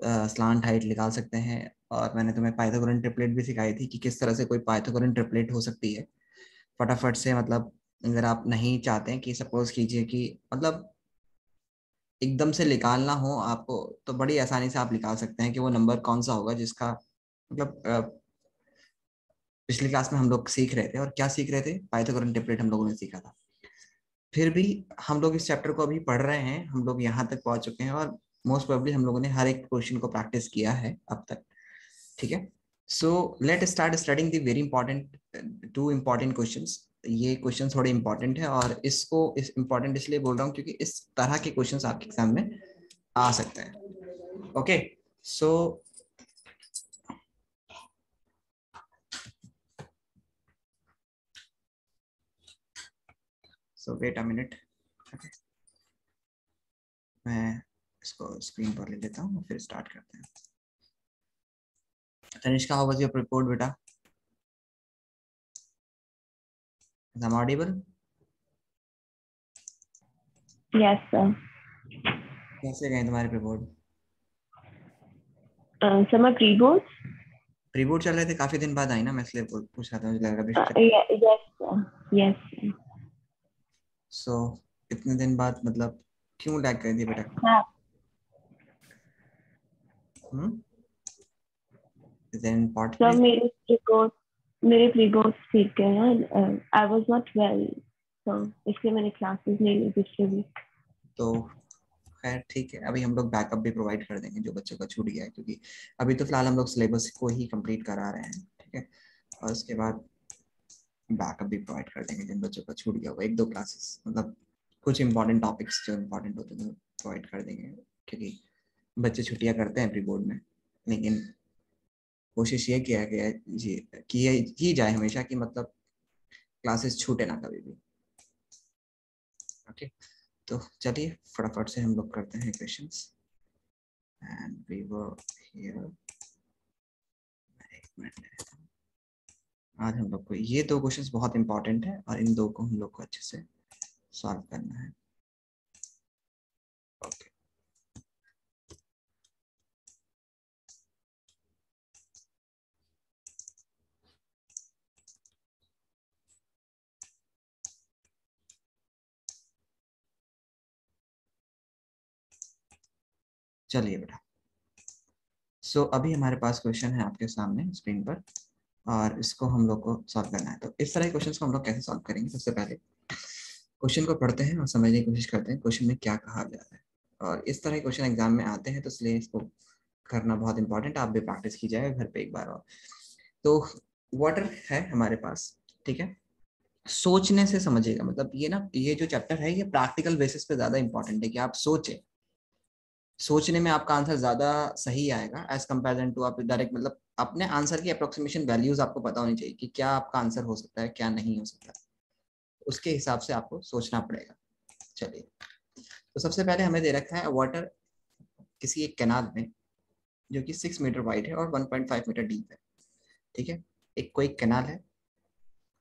Slant height निकाल सकते हैं। और मैंने तुम्हें पाइथागोरन ट्रिपलेट भी सिखाई थी कि किस तरह से कोई पाइथागोरन ट्रिपलेट हो सकती है फटाफट से। मतलब अगर आप नहीं चाहते हैं कि सपोज कीजिए कि मतलब एकदम से निकालना हो आपको, तो बड़ी आसानी से आप निकाल सकते हैं कि वो नंबर कौन सा होगा जिसका मतलब पिछली क्लास में हम लोग सीख रहे थे। और क्या सीख रहे थे? पाइथागोरन ट्रिपलेट हम लोगों ने सीखा था। फिर भी हम लोग इस चैप्टर को अभी पढ़ रहे हैं, हम लोग यहाँ तक पहुंच चुके हैं और मोस्ट प्रोबेबली हम लोगों ने हर एक क्वेश्चन को प्रैक्टिस किया है अब तक। ठीक है, so let start studying the very important two important questions. ये क्वेश्चन थोड़े इंपॉर्टेंट है और इसको इस इंपॉर्टेंट इसलिए बोल रहा हूँ क्योंकि इस तरह के क्वेश्चंस आपके एग्जाम में आ सकते हैं। Okay, so wait a minute. मैं इसको स्क्रीन पर ले लेता हूँ फिर स्टार्ट करते हैं। Tanishka, how was your report बेटा? Is I'm audible? Yes, sir. कैसे गए तुम्हारे report? So my pre-boards? Pre board चल रहे थे, काफी दिन बाद आई ना, मैं इसलिए पूछ रहा था, मुझे लगा Yeah, yes, sir. Yes, sir. सो इतने दिन बाद मतलब क्यों लैग कर दी बेटा? हाँ, हम्म, इज देयर so इम्पोर्टेंट? मेरे pre-boards ठीक है ना. I was not well, so इसलिए मैंने classes नहीं ली पिछले week. तो खैर ठीक है, अभी हम लोग बैकअप भी प्रोवाइड कर देंगे जो बच्चों का छूट गया है, क्योंकि अभी तो फिलहाल हम लोग सिलेबस को ही कंप्लीट करा रहे हैं। ठीक है, और उसके बाद बैकअप भी प्रोवाइड कर देंगे जिन बच्चों का छूट गया हुआ एक दो क्लासेस, मतलब कुछ इंपॉर्टेंट टॉपिक्स जो इंपॉर्टेंट होते हैं प्रोवाइड कर देंगे, क्योंकि बच्चे छुट्टियां करते हैं प्री बोर्ड में। लेकिन कोशिश ये किया गया जी की जाए हमेशा कि मतलब क्लासेस छूटे ना कभी भी। ओके, तो चलिए फटाफट से हम लोग करते हैं questions. And we were here, एक मिनट। आज हम लोग को ये दो क्वेश्चंस बहुत इंपॉर्टेंट है और इन दो को हम लोग को अच्छे से सॉल्व करना है। ओके, चलिए बेटा। अभी हमारे पास क्वेश्चन है आपके सामने स्क्रीन पर और इसको हम लोग को सॉल्व करना है। तो इस तरह के क्वेश्चंस को हम लोग कैसे सॉल्व करेंगे? सबसे पहले क्वेश्चन को पढ़ते हैं और समझने की कोशिश करते हैं क्वेश्चन में क्या कहा जा रहा है। और इस तरह के क्वेश्चन एग्जाम में आते हैं, तो इसलिए इसको करना बहुत इंपॉर्टेंट है। आप भी प्रैक्टिस की जाए घर पे एक बार और। तो वाटर है हमारे पास, ठीक है। सोचने से समझिएगा, मतलब ये ना, ये जो चैप्टर है ये प्रैक्टिकल बेसिस पे ज्यादा इंपॉर्टेंट है कि आप सोचें। सोचने में आपका आंसर ज्यादा सही आएगा एज कंपेरिजन टू आप डायरेक्ट, मतलब अपने आंसर की अप्रोक्सीमेशन वैल्यूज आपको पता होनी चाहिए कि क्या आपका आंसर हो सकता है क्या नहीं हो सकता है, उसके हिसाब से आपको सोचना पड़ेगा। चलिए, तो सबसे पहले हमें दे रखा है वाटर किसी एक कैनाल में जो कि 6 मीटर वाइड है और 1.5 मीटर डीप है। ठीक है, एक कोई कैनाल है।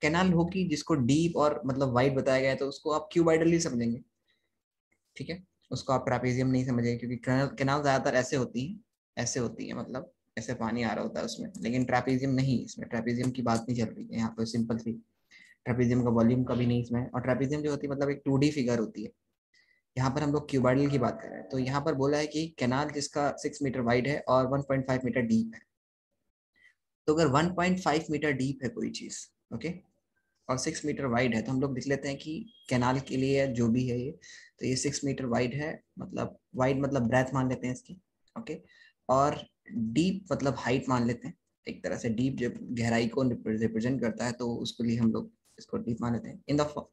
कैनाल होगी जिसको डीप और मतलब वाइड बताया गया है, तो उसको आप क्यूबाइडली समझेंगे। ठीक है, उसको आप ट्रापेजियम नहीं समझेंगे, क्योंकि कैनाल ज्यादातर ऐसे होती है, ऐसे होती है, मतलब ऐसे पानी आ रहा होता है उसमें। लेकिन ट्रापेजियम नहीं, इसमें ट्रापेजियम की बात नहीं चल रही है यहाँ पर, सिंपल सी ट्रापेजियम का वॉल्यूम कभी नहीं इसमें। और ट्रापेजियम जो होती है मतलब एक 2D फिगर होती है। यहाँ पर हम लोग क्यूबाइडल की बात कर रहे हैं। तो यहाँ पर बोला है कि कैनाल जिसका 6 मीटर वाइड है और 1.5 मीटर डीप है। तो अगर 1.5 मीटर डीप है कोई चीज, ओके, और 6 मीटर वाइड है, तो हम लोग लिख लेते हैं कि कैनाल के लिए जो भी है ये, तो ये 6 मीटर वाइड है, मतलब वाइड मतलब ब्रेथ मान लेते हैं इसकी। ओके, और डीप मतलब हाइट मान लेते हैं। एक तरह से डीप जब गहराई को रिप्रेजेंट करता है, तो उसके लिए हम लोग इसको डीप मान लेते हैं। In the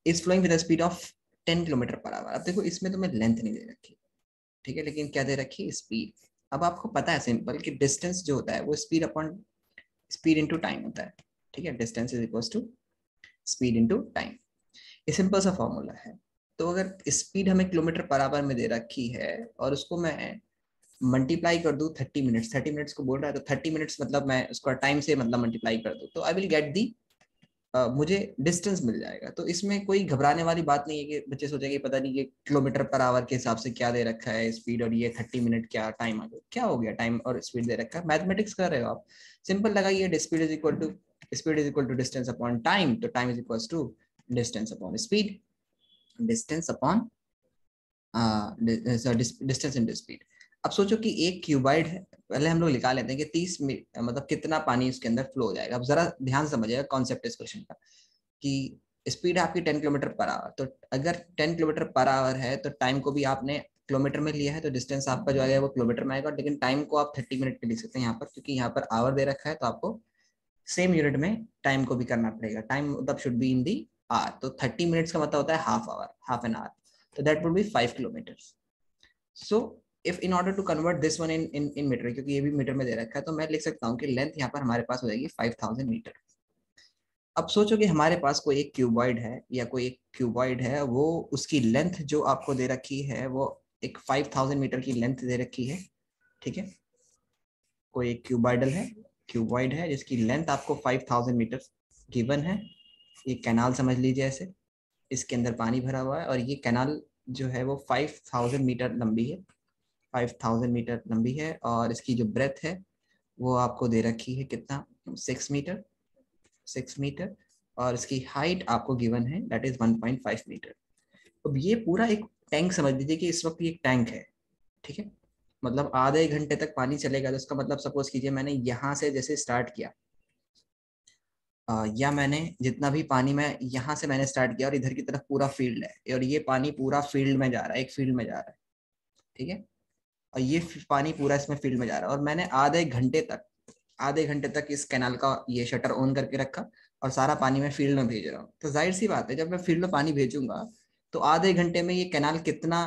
is flowing with speed of 10 kilometre per hour. अब देखो इसमें तुम्हें लेंथ नहीं दे रखी, ठीक है, लेकिन क्या दे रखी है? स्पीड। अब आपको पता है सिंपल कि डिस्टेंस जो होता है वो speed upon speed into time होता है। ठीक है, distance is equals to speed into time. ये सिंपल सा फॉर्मूला है। तो अगर स्पीड हमें किलोमीटर पर आवर में दे रखी है और उसको मैं मल्टीप्लाई कर दूं 30 मिनट्स, 30 मिनट्स को बोल रहा है, तो 30 मिनट्स मतलब मैं उसका टाइम से मतलब मल्टीप्लाई कर दूं, तो आई विल गेट दी मुझे डिस्टेंस मिल जाएगा। तो इसमें कोई घबराने वाली बात नहीं है कि बच्चे सोचेंगे पता नहीं कि किलोमीटर पर आवर के हिसाब से क्या दे रखा है स्पीड, और ये 30 मिनट क्या टाइम आ गया, क्या हो गया, टाइम और स्पीड दे रखा है, मैथमेटिक्स कर रहे हो आप, सिंपल लगाइए speed is equal to distance upon time, तो time is equal to distance upon speed, distance upon distance in speed. अब सोचो कि एक क्यूबाइड है, पहले हम लोग निकाल लेते हैं कि 30 मतलब कितना पानी उसके अंदर फ्लो हो जाएगा। अब जरा ध्यान समझिएगा कॉन्सेप्ट इस क्वेश्चन का, कि स्पीड आपकी 10 किलोमीटर पर आवर, तो अगर 10 किलोमीटर पर आवर है तो टाइम को भी आपने किलोमीटर में लिया है, तो डिस्टेंस आपका जो आएगा वो किलोमीटर में आएगा, लेकिन टाइम को आप 30 मिनट पे लिख सकते हैं यहाँ पर, क्योंकि यहाँ पर आवर दे रखा है, तो आपको सेम यूनिट में टाइम को भी करना पड़ेगा, टाइम मतलब should be in the R, तो 30 मिनट्स का मतलब होता है half hour, half an hour, तो that would be 5 kilometre. So if in order to convert this one in metre, क्योंकि ये भी मीटर में दे रखा है, तो मैं लिख सकता हूँ कि लेंथ यहाँ पर हमारे पास हो जाएगी 5000 मीटर। अब सोचो कि हमारे पास कोई एक क्यूबॉइड है, या कोई एक क्यूबॉइड है, वो उसकी लेंथ जो आपको दे रखी है वो एक 5000 मीटर की लेंथ दे रखी है, ठीक है। कोई एक क्यूबॉइड है जिसकी लेंथ आपको 5000 मीटर गिवन है। ये कैनाल समझ लीजिए ऐसे, इसके अंदर पानी भरा हुआ है, और ये कैनाल जो है वो 5000 मीटर लंबी है, 5000 मीटर लंबी है, और इसकी जो ब्रेथ है वो आपको दे रखी है कितना, 6 मीटर, और इसकी हाइट आपको गिवन है दैट इज 1.5 मीटर। अब ये पूरा एक टैंक समझ लीजिए कि इस वक्त ये एक टैंक है, ठीक है, मतलब आधे घंटे तक पानी चलेगा, तो इसका मतलब सपोज कीजिए मैंने यहाँ से जैसे स्टार्ट किया, या मैंने जितना भी पानी मैं यहाँ से मैंने स्टार्ट किया, और इधर की तरफ पूरा फील्ड है, और ये पानी पूरा फील्ड में जा रहा है, एक फील्ड में जा रहा है, ठीक है, और ये पानी पूरा इसमें फील्ड में जा रहा है, और मैंने आधे घंटे तक इस कैनाल का ये शटर ऑन करके रखा, और सारा पानी मैं फील्ड में भेज रहा हूँ। तो जाहिर सी बात है जब मैं फील्ड में पानी भेजूंगा, तो आधे घंटे में ये कैनाल कितना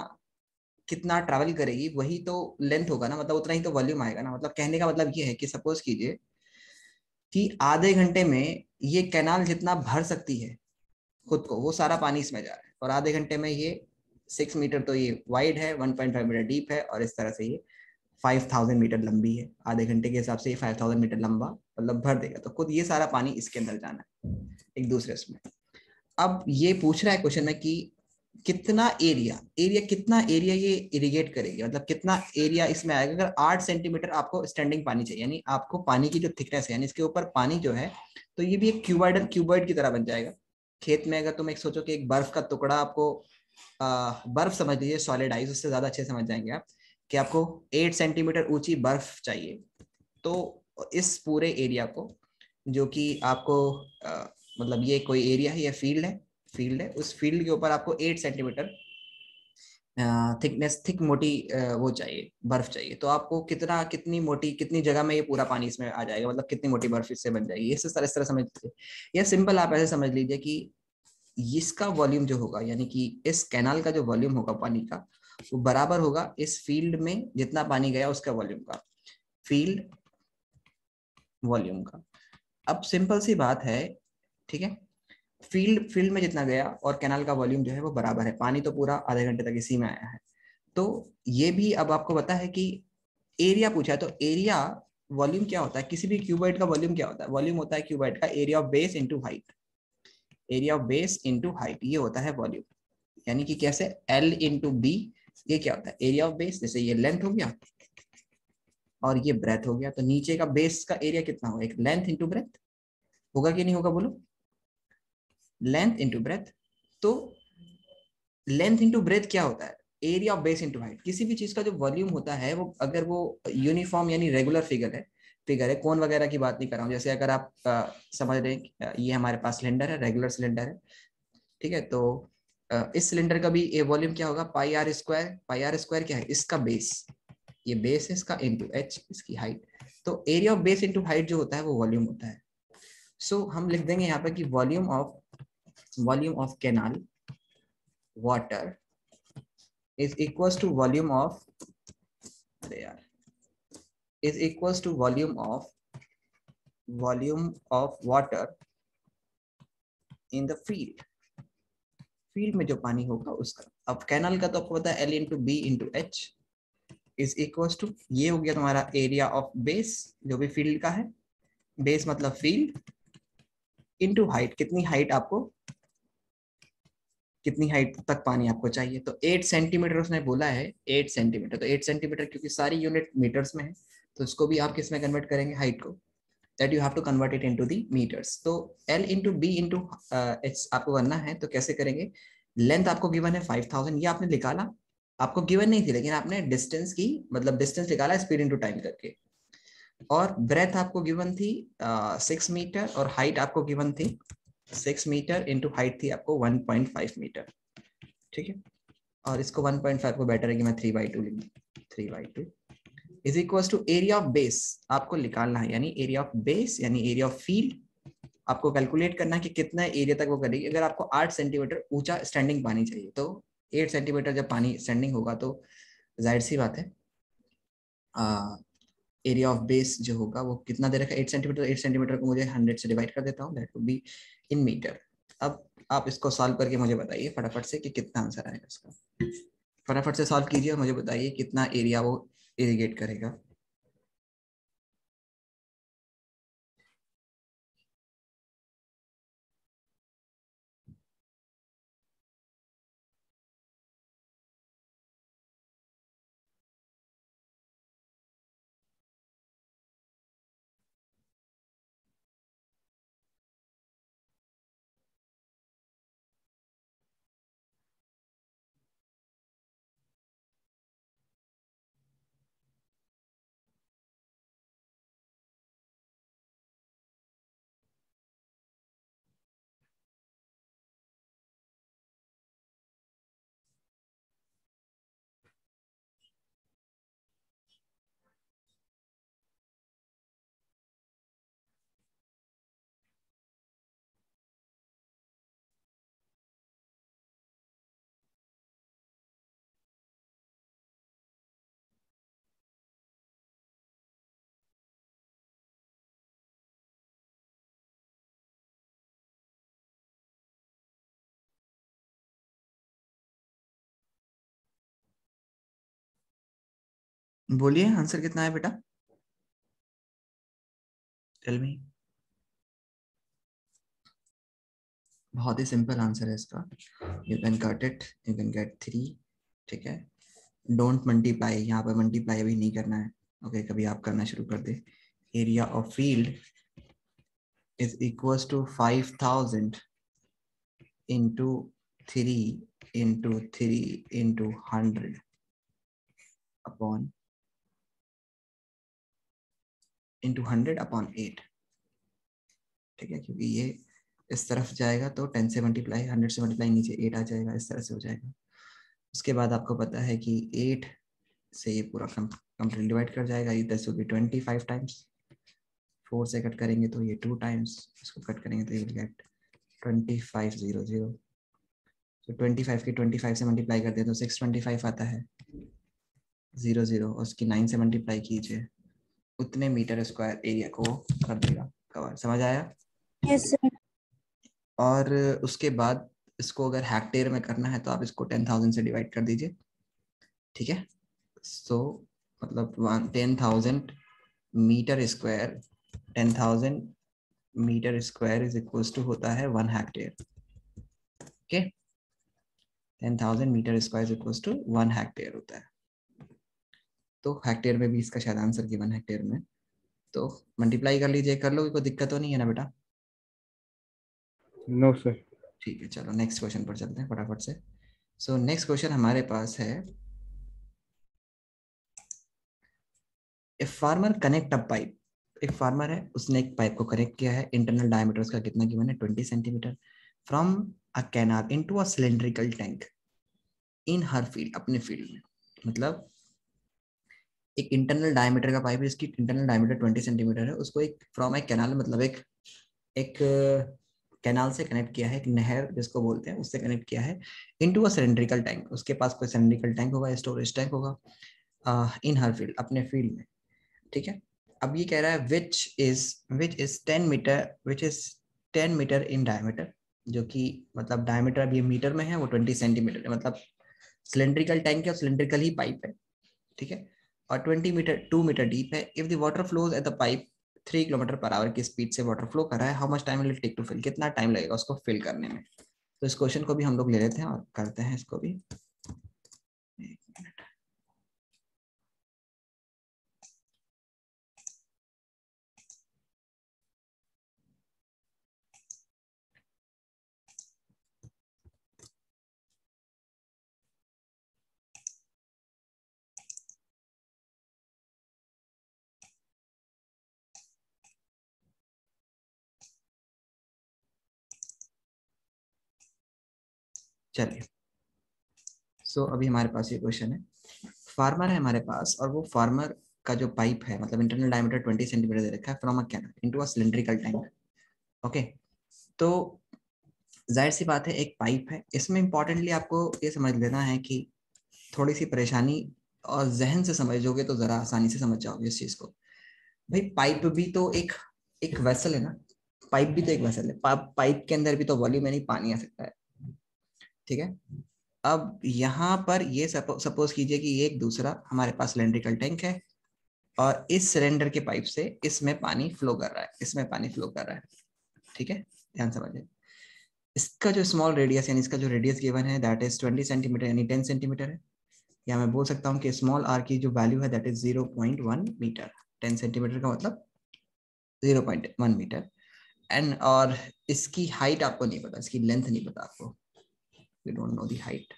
कितना ट्रैवल करेगी, वही तो लेंथ होगा ना, मतलब उतना ही तो वॉल्यूम आएगा ना। मतलब कहने का मतलब ये है कि सपोज कीजिए कि आधे घंटे में ये कैनाल जितना भर सकती है खुद को, वो सारा पानी इसमें जा रहा है, और आधे घंटे में ये 6 मीटर तो ये वाइड है, 1.5 मीटर डीप है, और इस तरह से ये 5000 मीटर लंबी है। आधे घंटे के हिसाब से ये 5000 मीटर लंबा मतलब भर देगा, तो खुद ये सारा पानी इसके अंदर जाना है एक दूसरे इसमें। अब ये पूछ रहा है क्वेश्चन में कि कितना एरिया ये इरिगेट करेगी, मतलब कितना एरिया इसमें आएगा अगर 8 सेंटीमीटर आपको स्टैंडिंग पानी चाहिए, यानी आपको पानी की जो थिकनेस है, यानी इसके ऊपर पानी जो है, तो ये भी एक क्यूबॉइड की तरह बन जाएगा। खेत में अगर तुम एक सोचो कि एक बर्फ का टुकड़ा आपको, बर्फ समझ लीजिए, सॉलिड आइस, उससे ज्यादा अच्छे समझ जाएंगे आप, कि आपको 8 सेंटीमीटर ऊंची बर्फ चाहिए, तो इस पूरे एरिया को, जो कि आपको मतलब ये कोई एरिया है या फील्ड है, उस फील्ड के ऊपर आपको 8 सेंटीमीटर थिक मोटी वो चाहिए, बर्फ चाहिए, तो आपको कितनी मोटी, कितनी जगह में ये पूरा पानी इसमें आ जाएगा, मतलब कितनी मोटी बर्फ इससे बन जाएगी। इस तरह समझ लीजिए, या सिंपल आप ऐसे समझ लीजिए कि इसका वॉल्यूम जो होगा, यानी कि इस कैनाल का जो वॉल्यूम होगा पानी का, वो बराबर होगा इस फील्ड में जितना पानी गया उसका वॉल्यूम का, फील्ड वॉल्यूम का। अब सिंपल सी बात है, ठीक है, फील्ड में जितना गया और कैनाल का वॉल्यूम जो है वो बराबर है, पानी तो पूरा आधे घंटे तक इसी में आया है। तो ये भी अब आपको पता है कि एरिया पूछा है, तो एरिया वॉल्यूम क्या होता है, किसी भी क्यूबॉइड का वॉल्यूम क्या होता है, वॉल्यूम होता है क्यूबॉइड का area of base into height, area of base into height, ये होता है वॉल्यूम। यानी कि कैसे, L इंटू बी, ये क्या होता है, एरिया ऑफ बेस, जैसे ये लेंथ हो गया और ये ब्रेथ हो गया, तो नीचे का बेस का एरिया कितना होगा, एक लेंथ इंटू ब्रेथ होगा कि नहीं होगा, बोलो, लेंथ इंटू ब्रेथ। तो लेंथ इंटू ब्रेथ क्या होता है, area of base into height. किसी भी चीज का जो वॉल्यूम होता है वो, अगर वो यूनिफॉर्म यानी रेगुलर फिगर है, कौन वगैरह की बात नहीं कर रहा हूँ, जैसे अगर आप समझ रहे हैं ये हमारे पास सिलेंडर है, रेगुलर सिलेंडर है, ठीक है, तो इस सिलेंडर का भी वॉल्यूम क्या होगा, पाई आर स्क्वायर क्या है, इसका बेस, ये बेस है इसका, इंटू एच इसकी हाइट। तो area of base into height जो होता है वो वॉल्यूम होता है। सो हम लिख देंगे यहाँ पे कि volume of canal water is equals to volume of, अरे यार, is equals to volume of water in the field, field में जो पानी होगा उसका। अब कैनाल का तो आपको पता है L into B into H is equals to, ये हो गया तुम्हारा एरिया ऑफ बेस जो भी फील्ड का है, बेस मतलब फील्ड, इनटू हाइट, कितनी हाइट आपको, कितनी हाइट तक पानी आपको चाहिए। तो 8 सेंटीमीटर उसने बोला है, 8 सेंटीमीटर। तो 8 सेंटीमीटर क्योंकि सारी यूनिट मीटर्स में है, तो इसको भी आप किस में कन्वर्ट करेंगे, हाइट को, that you have to convert it into the metres. तो L into B into H आपको करना है, तो कैसे करेंगे, लेंथ आपको गिवन है 5000, ये आपने निकाला, आपको गिवन नहीं थी लेकिन आपने डिस्टेंस की, मतलब डिस्टेंस निकाला स्पीड इंटू टाइम करके, और ब्रेथ आपको गिवन थी 6 मीटर, और हाइट आपको गिवन थी 6 मीटर इंटू हाइट थी आपको 1.5 मीटर, ठीक है। और इसको 1.5 को बेटर है कि मैं 3/2 लिख दूं, 3/2 is equal to area of base आपको निकालना है, यानी एरिया ऑफ बेस यानी एरिया ऑफ फील्ड आपको कैलकुलेट करना है कि कितना एरिया तक वो करेगी। अगर आपको 8 सेंटीमीटर ऊंचा स्टैंडिंग पानी चाहिए, तो 8 सेंटीमीटर जब पानी स्टैंडिंग होगा तो जाहिर सी बात है एरिया ऑफ बेस जो होगा वो कितना दे रखा है, 8 सेंटीमीटर। 8 सेंटीमीटर को मुझे 100 से डिवाइड कर देता हूँ, that would be in meter. अब आप इसको सॉल्व करके मुझे बताइए फटाफट से कि कितना आंसर आएगा इसका। फटाफट से सॉल्व कीजिए और मुझे बताइए कितना एरिया वो इरिगेट करेगा। बोलिए आंसर कितना है बेटा, टेल मी। बहुत ही सिंपल आंसर है इसका, you can cut it, you can get 3, ठीक है। डोंट मल्टीप्लाई, यहाँ पर मल्टीप्लाई अभी नहीं करना है, ओके कभी आप करना शुरू कर दे। Area of field is equals to 5000 into 3 into 3 into 100 upon into 100 upon 8, ठीक है। क्योंकि ये इस तरफ जाएगा तो 10 से मल्टीप्लाई, 100 से मल्टीप्लाई नीचे 8 आ जाएगा, इस तरह से हो जाएगा। उसके बाद आपको पता है कि 8 से ये पूरा कंप्लीट डिवाइड कर जाएगा, ये 10 होगी 25 टाइम्स, 4 से कट करेंगे तो ये 2 टाइम्स, इसको कट करेंगे तो ये विल गेट 2500। तो 25 की 25 से मल्टीप्लाई कर दे तो 625 आता है, 00, और उसकी 9 से मल्टीप्लाई कीजिए, उतने मीटर स्क्वायर एरिया को कर देगा कवर, समझ आया? Yes sir. और उसके बाद इसको अगर हेक्टेयर में करना है तो आप इसको 10,000 से डिवाइड कर दीजिए, ठीक है। सो मतलब 10,000 meter square, 10,000 meter square is equals to होता है 1 hectare, okay. 10,000 meter square is equals to 1 hectare होता है। तो हेक्टेयर में भी इसका शायद आंसर गिवन हेक्टेयर में, तो मल्टीप्लाई कर लीजिए, कर लोगे, कोई दिक्कत तो नहीं है ना बेटा? No sir. ठीक है, चलो नेक्स्ट क्वेश्चन पर चलते हैं फटाफट से। सो नेक्स्ट क्वेश्चन हमारे पास है, if farmer connect a pipe, एक फार्मर है उसने एक पाइप को कनेक्ट किया है, इंटरनल डायमीटर उसका कितना गिवन है 20 centimetre, from a canal into a cylindrical tank in her field, अपने फील्ड में। मतलब एक इंटरनल डायमीटर का पाइप है, इसकी इंटरनल डायमीटर 20 सेंटीमीटर है, उसको एक फ्रॉम एक कैनाल, मतलब एक कैनाल से कनेक्ट किया है, एक नहर जिसको बोलते हैं उससे कनेक्ट किया है, इनटू अ सिलेंड्रिकल टैंक, उसके पास कोई सिलेंड्रिकल टैंक होगा, स्टोरेज टैंक होगा, इन हर फील्ड, अपने फील्ड में, ठीक है। अब ये कह रहा है which is 10 meter in diameter, जो कि मतलब डायमीटर अब ये मीटर में है, वो 20 सेंटीमीटर है, मतलब सिलेंड्रिकल टैंक है और सिलेंड्रिकल ही पाइप है, ठीक है। और 2 मीटर डीप है। If the water flows at the pipe 3 kilometer per hour की स्पीड से वाटर फ्लो कर रहा है, how much time will it take to fill, कितना टाइम लगेगा उसको फिल करने में। तो इस क्वेश्चन को भी हम लोग ले लेते हैं और करते हैं इसको भी। एक मिनट। चलिए, सो अभी हमारे पास ये क्वेश्चन है, फार्मर है हमारे पास, और वो फार्मर का जो पाइप है, मतलब इंटरनल डायमीटर 20 सेंटीमीटर दे रखा है from a canal into a cylindrical tank. Okay, तो जाहिर सी बात है एक पाइप है, इसमें इंपॉर्टेंटली आपको ये समझ लेना है कि थोड़ी सी परेशानी और जहन से समझोगे तो जरा आसानी से समझ जाओगे इस चीज को। भाई पाइप भी तो एक एक वेसल है ना, पाइप भी तो एक वेसल है, पाइप के अंदर भी तो वॉल्यूम यानी पानी आ सकता है, ठीक है। अब यहाँ पर ये सपोज कीजिए कि ये एक दूसरा हमारे पास सिलेंड्रिकल टैंक है, और इस सिलेंडर के पाइप से इसमें पानी फ्लो कर रहा है, इसमें पानी फ्लो कर रहा है, ठीक है। ध्यान समझिए, इसका जो स्मॉल रेडियस यानी इसका जो रेडियस गिवन है दैट इज 20 सेंटीमीटर यानी 10 सेंटीमीटर है, या मैं बोल सकता हूँ कि स्मॉल आर की जो वैल्यू है दैट इज 0.1 मीटर। 10 सेंटीमीटर का मतलब 0.1 मीटर। एंड और इसकी हाइट आपको नहीं पता, इसकी लेंथ नहीं पता आपको, you don't know the height,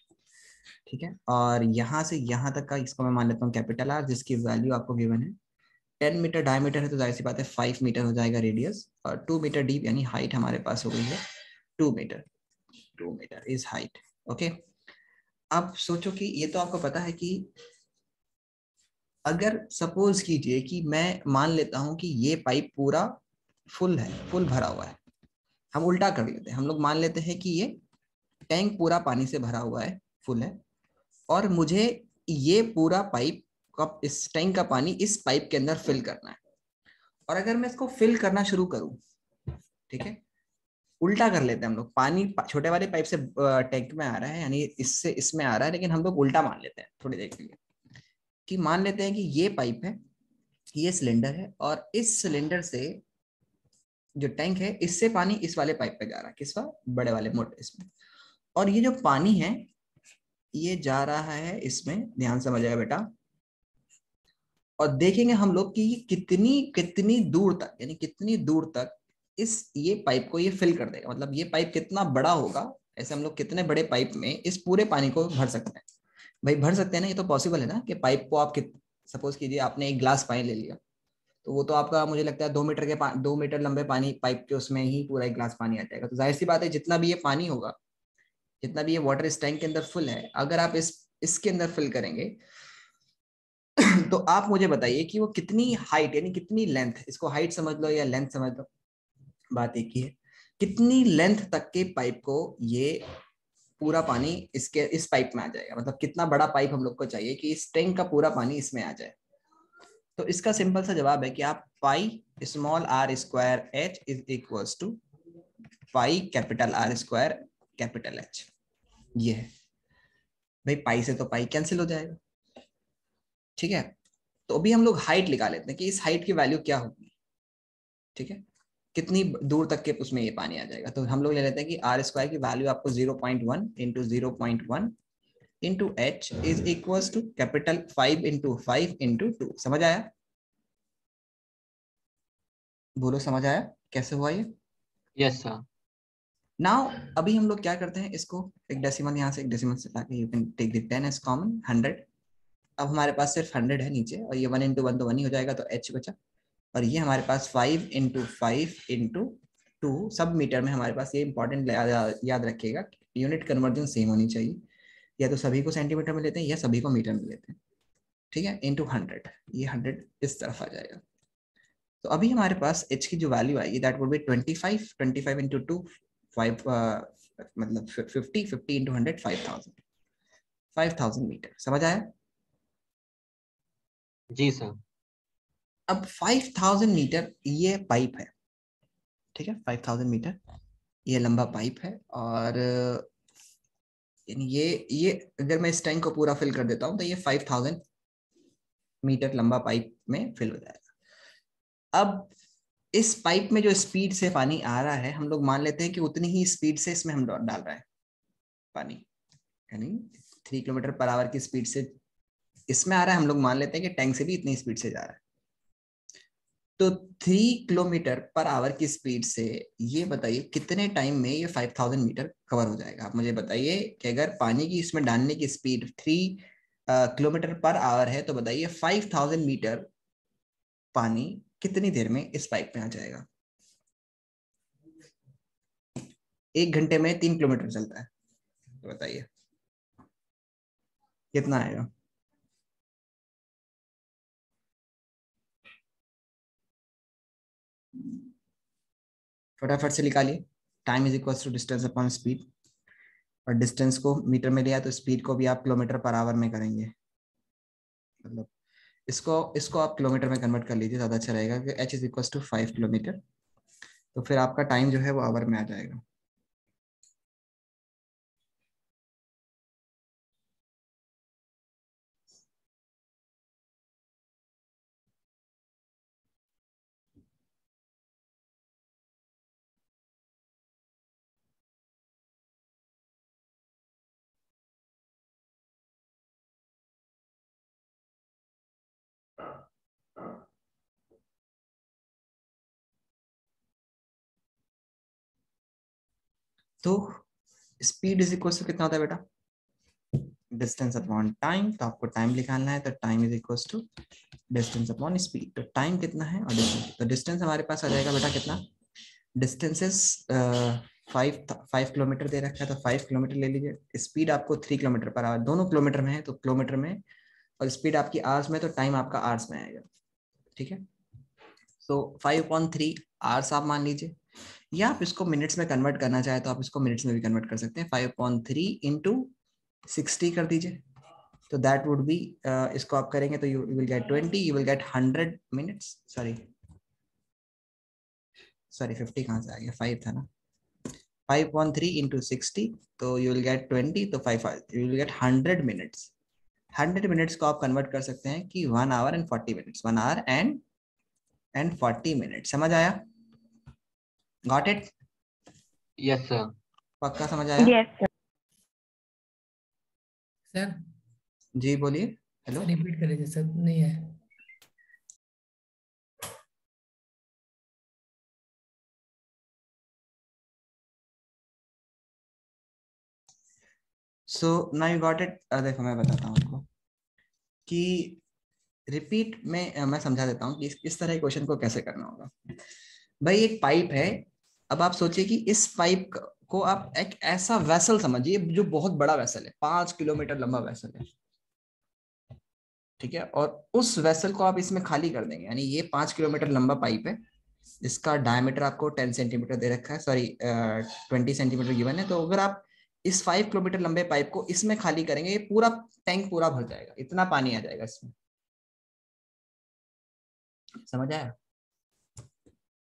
ठीक है। और यहाँ से यहाँ तक का इसको मैं मान लेता हूँ कैपिटल आर, जिसकी वैल्यू आपको गिवन है 10 मीटर डायमीटर है, तो जाहिर सी बात है 5 मीटर हो जाएगा रेडियस, और 2 मीटर डीप यानी हाइट हमारे पास हो गई है 2 meter. 2 meter is height, okay. अब सोचो कि ये तो आपको पता है कि अगर सपोज कीजिए कि मैं मान लेता हूं कि ये पाइप पूरा फुल है, फुल भरा हुआ है, हम उल्टा कर लेते हैं, हम लोग मान लेते हैं कि ये टैंक पूरा पानी से भरा हुआ है, फुल है, और मुझे ये पूरा पाइप का, इस टैंक का पानी इस पाइप के अंदर फिल करना है। और अगर मैं इसको फिल करना शुरू करूं, ठीक है, उल्टा कर लेते हैं हम लोग, पानी छोटे वाले पाइप से टैंक में आ रहा है यानी इससे इसमें आ रहा है, लेकिन हम लोग उल्टा मान लेते हैं थोड़ी देर के लिए, कि मान लेते हैं कि ये पाइप है, ये सिलेंडर है, और इस सिलेंडर से जो टैंक है इससे पानी इस वाले पाइप पे जा रहा है, किस बड़े वाले मोटे इसमें, और ये जो पानी है ये जा रहा है इसमें, ध्यान समझिएगा बेटा, और देखेंगे हम लोग कि कितनी कितनी दूर तक यानी कितनी दूर तक इस ये पाइप को ये फिल कर देगा, मतलब ये पाइप कितना बड़ा होगा, ऐसे हम लोग कितने बड़े पाइप में इस पूरे पानी को भर सकते हैं। भाई भर सकते हैं ना, ये तो पॉसिबल है ना कि पाइप को आप सपोज कीजिए आपने एक ग्लास पानी ले लिया, तो वो तो आपका मुझे लगता है 2 मीटर के 2 मीटर लंबे पानी पाइप के उसमें ही पूरा एक ग्लास पानी आ जाएगा। तो जाहिर सी बात है जितना भी ये पानी होगा, जितना भी ये वाटर इस टैंक के अंदर फुल है, अगर आप इसके अंदर फिल करेंगे तो आप मुझे बताइए कि वो कितनी हाइट यानी कितनी लेंथ, इसको हाइट समझ लो या लेंथ समझ लो, बात एक ही है, कितनी लेंथ तक के पाइप को ये पूरा पानी इसके इस पाइप में आ जाएगा, मतलब कितना बड़ा पाइप हम लोग को चाहिए कि इस टैंक का पूरा पानी इसमें आ जाए। तो इसका सिंपल सा जवाब है कि आप pi small r square h is equals to pi capital r square capital h, ये है। भाई पाई से तो पाई कैंसिल हो जाएगा, ठीक है। तो अभी हम लोग हाइट निकाल लेते हैं कि इस हाइट की वैल्यू क्या होगी, ठीक है, कितनी दूर तक के उसमें ये पानी आ जाएगा। तो हम लोग ले लेते हैं कि आर स्क्वायर की वैल्यू आपको 0.1 into 0.1 into H is equal to capital 5 into 5 into 2। समझ आया? बोलो समझ आया कैसे हुआ ये? Yes sir. नाउ अभी हम लोग क्या करते हैं, इसको एक डेसिमल यहाँ से एक डेसिमल से लाके you can take the 10 as common 100। अब हमारे पास सिर्फ 100 है नीचे, और ये 1 इंटू 1 तो 1 ही हो जाएगा, तो h बचा। और ये हमारे पास 5 इंटू 5 इंटू 2 सब मीटर में हमारे पास, ये इंपॉर्टेंट याद रखिएगा, यूनिट कन्वर्जन सेम होनी चाहिए, या तो सभी को सेंटीमीटर में लेते हैं या सभी को मीटर में लेते हैं, ठीक है, इंटू 100, ये 100 इस तरफ आ जाएगा। तो अभी हमारे पास h की जो वैल्यू आएगी दैट वुड बी 25, 25 इंटू 2 5 मतलब 50, 50 इंटू 100 5000, 5000 मीटर। समझ आया? जी सर। अब 5000 मीटर ये पाइप है, ठीक है, 5000 मीटर ये लंबा पाइप है, और यानी ये अगर मैं इस टैंक को पूरा फिल कर देता हूं तो ये 5000 मीटर लंबा पाइप में फिल हो जाएगा। अब इस पाइप में जो स्पीड से पानी आ रहा है हम लोग मान लेते हैं कि उतनी ही स्पीड से इसमें हम डाल रहे हैं पानी, यानी 3 किलोमीटर पर आवर की स्पीड से इसमें आ रहा है, हम लोग मान लेते हैं कि टैंक से भी इतनी स्पीड से जा रहा है। तो 3 किलोमीटर पर आवर की स्पीड से ये बताइए कितने टाइम में ये 5000 मीटर कवर हो जाएगा। आप मुझे बताइए कि अगर पानी की इसमें डालने की स्पीड 3 किलोमीटर पर आवर है तो बताइए 5000 मीटर पानी कितनी देर में इस पाइप में आ जाएगा। 1 घंटे में 3 किलोमीटर चलता है, तो बताइए कितना आएगा। फटाफट से निकालिए। Time is equal to distance upon speed, और डिस्टेंस को मीटर में लिया तो स्पीड को भी आप किलोमीटर पर आवर में करेंगे, मतलब इसको इसको आप किलोमीटर में कन्वर्ट कर लीजिए, ज़्यादा अच्छा रहेगा कि h is equal to 5 kilometer, तो फिर आपका टाइम जो है वो आवर में आ जाएगा। तो स्पीड इज इक्वल टू कितना होता है बेटा, डिस्टेंस अपॉन टाइम। तो आपको टाइम निकालना है, तो time is equal to distance upon speed. तो टाइम कितना है और डिस्टेंस, तो डिस्टेंस हमारे पास आ जाएगा बेटा कितना, डिस्टेंस इज 5 किलोमीटर दे रखा है, तो 5 किलोमीटर ले लीजिए। स्पीड आपको 3 किलोमीटर पर आवर, दोनों किलोमीटर में है तो किलोमीटर में, और स्पीड आपकी आवर्स में, तो टाइम आपका आवर्स में आएगा। ठीक है, तो 5/3 आवर्स आप मान लीजिए, या आप इसको मिनट्स में कन्वर्ट करना चाहे तो आप इसको मिनट्स में भी कन्वर्ट कर सकते हैं। 5/3 इंटू 60 कर दीजिए, तो दैट वुड बी, इसको आप करेंगे तो you will get 20, you will get 100 minutes, sorry 50 कहाँ से आ गया, 5 था ना। 5/3 इंटू 60, तो यू विल गेट 20, तो 5 you will get 100 minutes. 100 minutes को आप कन्वर्ट कर सकते हैं कि 1 our and 40 minutes, 1 our and 40 minute. समझ आया, गॉट इट, यस सर। पक्का समझ आया। Yes sir. सर जी बोलिए, हेलो। रिपीट कर लीजिए सर, नहीं है। So now you got it. देखो मैं बताता हूँ आपको कि रिपीट में मैं समझा देता हूँ कि इस तरह के क्वेश्चन को कैसे करना होगा। भाई एक पाइप है, अब आप सोचिए कि इस पाइप को आप एक ऐसा वेसल समझिए जो बहुत बड़ा वेसल है, 5 किलोमीटर लंबा वेसल है, ठीक है, और उस वेसल को आप इसमें खाली कर देंगे, यानी ये 5 किलोमीटर लंबा पाइप है, इसका डायमीटर आपको 10 सेंटीमीटर दे रखा है, सॉरी 20 सेंटीमीटर गिवन है। तो अगर आप इस 5 किलोमीटर लंबे पाइप को इसमें खाली करेंगे, ये पूरा टैंक पूरा भर जाएगा, इतना पानी आ जाएगा इसमें। समझ आया।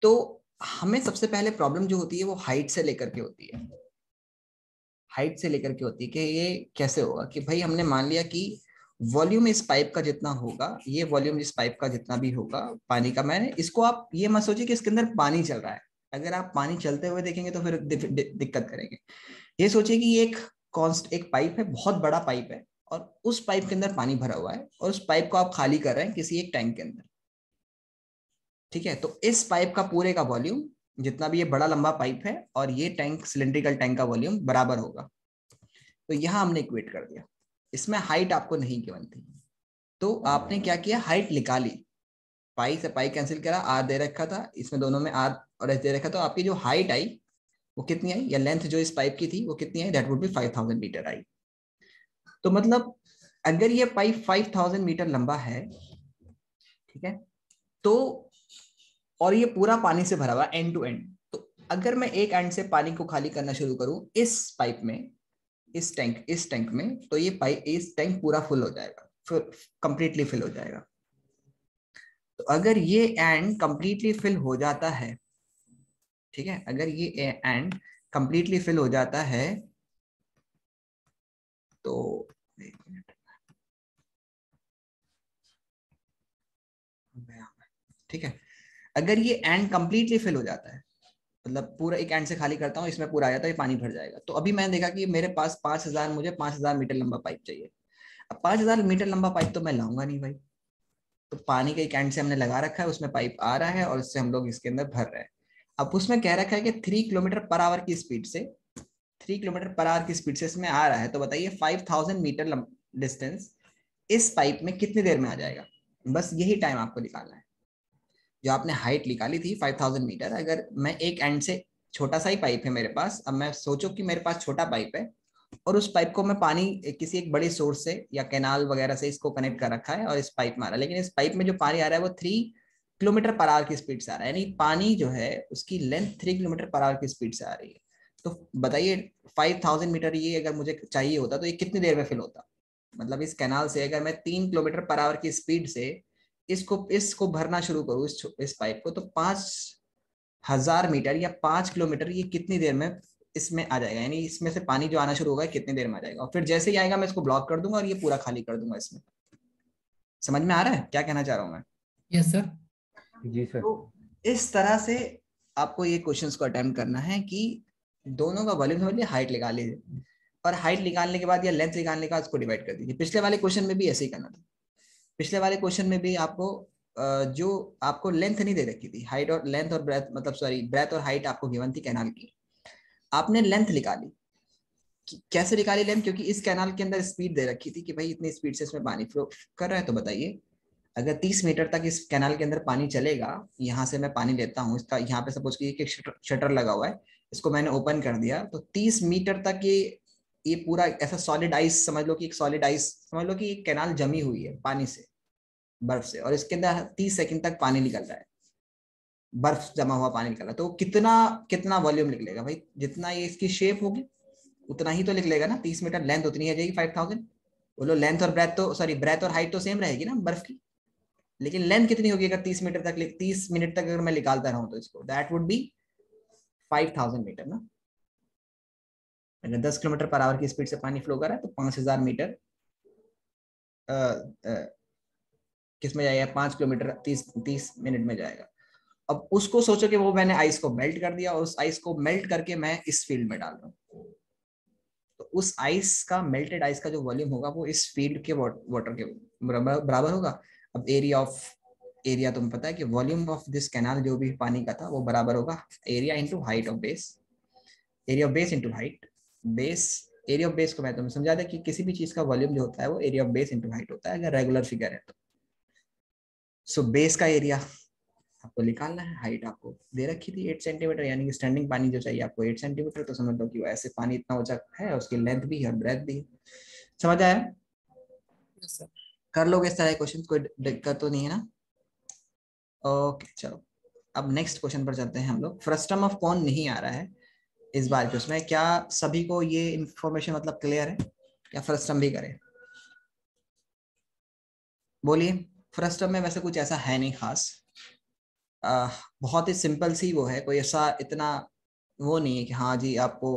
तो हमें सबसे पहले प्रॉब्लम जो होती है वो हाइट से लेकर के होती है, हाइट से लेकर के होती है कि ये कैसे होगा, कि भाई हमने मान लिया कि वॉल्यूम इस पाइप का जितना होगा, ये वॉल्यूम इस पाइप का जितना भी होगा पानी का, मैंने इसको, आप ये मत सोचिए कि इसके अंदर पानी चल रहा है, अगर आप पानी चलते हुए देखेंगे तो फिर दिक्कत करेंगे। ये सोचिए कि ये एक पाइप है, बहुत बड़ा पाइप है, और उस पाइप के अंदर पानी भरा हुआ है, और उस पाइप को आप खाली कर रहे हैं किसी एक टैंक के अंदर। ठीक है, तो इस पाइप का पूरे का वॉल्यूम जितना भी ये बड़ा लंबा पाइप है और ये टैंक, सिलेंड्रिकल टैंक का वॉल्यूम बराबर होगा। तो यहां हमने इक्वेट कर दिया, इसमें हाइट आपको नहीं गिवन थी, तो आपने क्या किया, हाइट निकाली, पाई से पाई कैंसिल करा, आर दे रखा था इसमें, दोनों में आर और एच दे रखा, तो आपकी जो हाइट आई वो कितनी आई, या लेंथ जो इस पाइप की थी वो कितनी आई, दैट वुड बी 5000 मीटर आई। तो मतलब अगर ये पाइप 5000 मीटर लंबा है, ठीक है, तो और ये पूरा पानी से भरा हुआ एंड टू एंड, तो अगर मैं एक एंड से पानी को खाली करना शुरू करूं इस पाइप में, इस टैंक में, तो ये पाइप, इस टैंक पूरा फुल हो जाएगा, फिर कंप्लीटली फिल हो जाएगा। तो अगर ये एंड कंप्लीटली फिल हो जाता है, ठीक है, अगर ये एंड कंप्लीटली फिल हो जाता है, तो एक मिनट, ठीक है, अगर ये एंड कंप्लीटली फिल हो जाता है, मतलब पूरा एक एंड से खाली करता हूँ, इसमें पूरा आ जाता है, ये पानी भर जाएगा। तो अभी मैंने देखा कि मेरे पास 5000, मुझे 5000 मीटर लंबा पाइप चाहिए। अब 5000 मीटर लंबा पाइप तो मैं लाऊंगा नहीं भाई, तो पानी के एक एंड से हमने लगा रखा है, उसमें पाइप आ रहा है और उससे हम लोग इसके अंदर भर रहे हैं। अब उसमें कह रखा है कि 3 किलोमीटर पर आवर की स्पीड से, 3 किलोमीटर पर आवर की स्पीड से इसमें आ रहा है। तो बताइए 5000 मीटर डिस्टेंस इस पाइप में कितनी देर में आ जाएगा? बस यही टाइम आपको निकालना है। जो आपने हाइट निकाली थी 5000 मीटर, अगर मैं एक एंड से, छोटा सा ही पाइप है मेरे पास, अब मैं सोचो कि मेरे पास छोटा पाइप है और उस पाइप को मैं पानी किसी एक बड़े सोर्स से या कैनाल वगैरह से इसको कनेक्ट कर रखा है और इस पाइप में आ रहा है, लेकिन इस पाइप में जो पानी आ रहा है वो 3 किलोमीटर पर आवर की स्पीड से आ रहा है, यानी पानी जो है उसकी लेंथ 3 किलोमीटर पर आवर की स्पीड से आ रही है। तो बताइए 5000 मीटर ये अगर मुझे चाहिए होता तो ये कितनी देर में फिल होता? मतलब इस कैनाल से अगर मैं 3 किलोमीटर पर आवर की स्पीड से इसको इसको भरना शुरू करूँ, इस पाइप को, तो 5000 मीटर या 5 किलोमीटर ये कितनी देर में इसमें आ जाएगा, यानी इसमें से पानी जो आना शुरू होगा कितनी देर में आ जाएगा। और फिर जैसे ही आएगा मैं इसको ब्लॉक कर दूंगा और ये पूरा खाली कर दूंगा इसमें। समझ में आ रहा है क्या कहना चाह रहा हूं मैं? Yes sir. जी सर। तो इस तरह से आपको ये क्वेश्चंस को अटेम्प्ट करना है कि दोनों का वॉल्यूम समझ लिया, हाइट निकाल लीजिए और हाइट निकालने के बाद या लेंथ निकालने के बाद उसको डिवाइड कर दीजिए। पिछले वाले क्वेश्चन में भी ऐसे ही करना था। पिछले वाले क्वेश्चन में भी आपको जो आपको लेंथ नहीं दे रखी थी, हाइट और लेंथ और ब्रेथ, मतलब सॉरी ब्रेथ और हाइट आपको गिवन थी कैनाल की, आपने लेंथ निकाली। कैसे निकाली लेंथ? क्योंकि इस कैनाल के अंदर स्पीड दे रखी थी कि भाई इतनी स्पीड से इसमें पानी फ्लो कर रहा है। तो बताइए अगर 30 मीटर तक इस कैनाल के अंदर पानी चलेगा, यहाँ से मैं पानी लेता हूँ, इसका यहाँ पे सपोज की एक शटर लगा हुआ है, इसको मैंने ओपन कर दिया, तो 30 मीटर तक ये पूरा ऐसा सॉलिड आइस समझ लो कि एक सॉलिड आइस समझ लो कि एक कैनाल जमी हुई है पानी से, बर्फ से, और इसके अंदर 30 सेकंड तक पानी निकल रहा है, बर्फ जमा हुआ पानी निकल रहा है। तो कितना कितना वॉल्यूम निकलेगा भाई? जितना ये इसकी शेप होगी उतना ही तो निकलेगा ना। 30 मीटर लेंथ उतनी आ जाएगी 5000। बोलो लेंथ और ब्रेथ तो, सॉरी ब्रेथ और हाइट तो सेम रहेगी ना बर्फ की, लेकिन लेंथ कितनी होगी अगर 30 मीटर तक, 30 मिनट तक अगर मैं निकालता रहूं तो इसको, दैट वुड बी 5000 मीटर ना। अगर 10 किलोमीटर पर आवर की स्पीड से पानी फ्लो कर रहा है तो 5000 मीटर किस में जाएगा? 5 किलोमीटर 30 मिनट में जाएगा। अब उसको सोचो कि वो मैंने आइस को मेल्ट कर दिया और उस आइस को मेल्ट करके मैं इस फील्ड में डाल रहा हूँ, तो उस आइस का, मेल्टेड आइस का जो वॉल्यूम होगा वो इस फील्ड के वाटर के बराबर होगा। अब एरिया तुम्हें पता है कि वॉल्यूम ऑफ दिस कैनाल जो भी पानी का था वो बराबर होगा area into height of base, area of base into height. Base, area of base को मैं तुम्हें समझा था कि किसी भी चीज का वॉल्यूम जो होता है वो area of base into height होता है अगर रेगुलर फिगर है तो। सो बेस का एरिया आपको निकालना है, हाइट आपको दे रखी थी 8 सेंटीमीटर, यानी कि स्टैंडिंग पानी जो चाहिए आपको 8 सेंटीमीटर, तो समझ लो कि वो ऐसे पानी इतना ऊंचा है, उसकी लेंथ भी है और ब्रेथ भी है। समझ आया? Yes sir. कर लोगे इस तरह के क्वेश्चन, कोई दिक्कत तो नहीं है ना? ओके चलो, अब नेक्स्ट क्वेश्चन पर चलते हैं हम लोग। फ्रस्टम ऑफ कौन नहीं आ रहा है इस बार के उसमें, क्या सभी को ये इंफॉर्मेशन मतलब क्लियर है या फ्रस्टम भी करें? बोलिए। फ्रस्टम में वैसे कुछ ऐसा है नहीं खास, बहुत ही सिंपल सी वो है, कोई ऐसा इतना वो नहीं है कि हाँ जी आपको